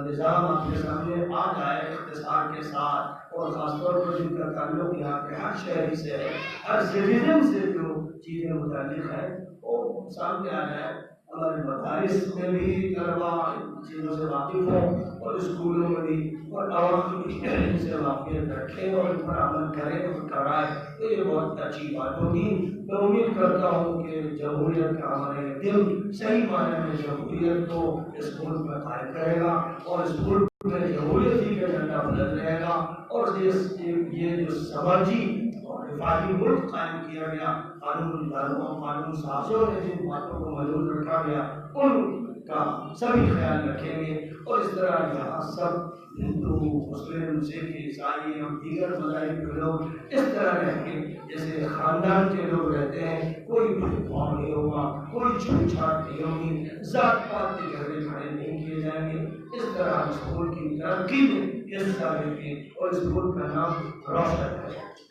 نظام آپ کے سامنے آ جائے اختصار کے ساتھ، اور خاص طور پر جن کا تعلق یہاں کے ہر شہری سے ہے، ہر سٹیزن سے جو چیزیں متعلق ہیں وہ سامنے آ جائے۔ ہمارے مدارس میں بھی طلبا ان چیزوں سے واقف ہوں، اور اسکولوں میں بھی، اور عوام بھی ان سے واقفیت رکھیں اور ان پر عمل کریں اور کرائیں، تو یہ بہت اچھی بات ہوگی۔ میں امید کرتا ہوں کہ جمہوریت کا ہمارے دل صحیح معنی میں جمہوریت کو اس ملک میں قائم کرے گا، اور اس ملک میں جمہوریت ہی کا جھنڈا بلند رہے گا، اور یہ جو سماجی اور رفاہی ملک قائم کیا گیا، قانون دانوں قانون سازوں نے جن باتوں کو محدود رکھا گیا ان کا سبھی خیال رکھیں گے، اور اس طرح یہاں سب ہندو، مسلم، سکھ، عیسائی اور دیگر مذاہب کے لوگ اس طرح رہیں گے جیسے خاندان کے لوگ رہتے ہیں، کوئی بھید بھاؤ نہیں ہوگا، کوئی چھوٹ چھاٹ نہیں ہوگی، ذات پات کے جھگڑے کھڑے نہیں کیے جائیں گے۔ اس طرح اس ملک کی ترقی میں حصہ لیں گے اور اس ملک کا نام روشن کریں گے۔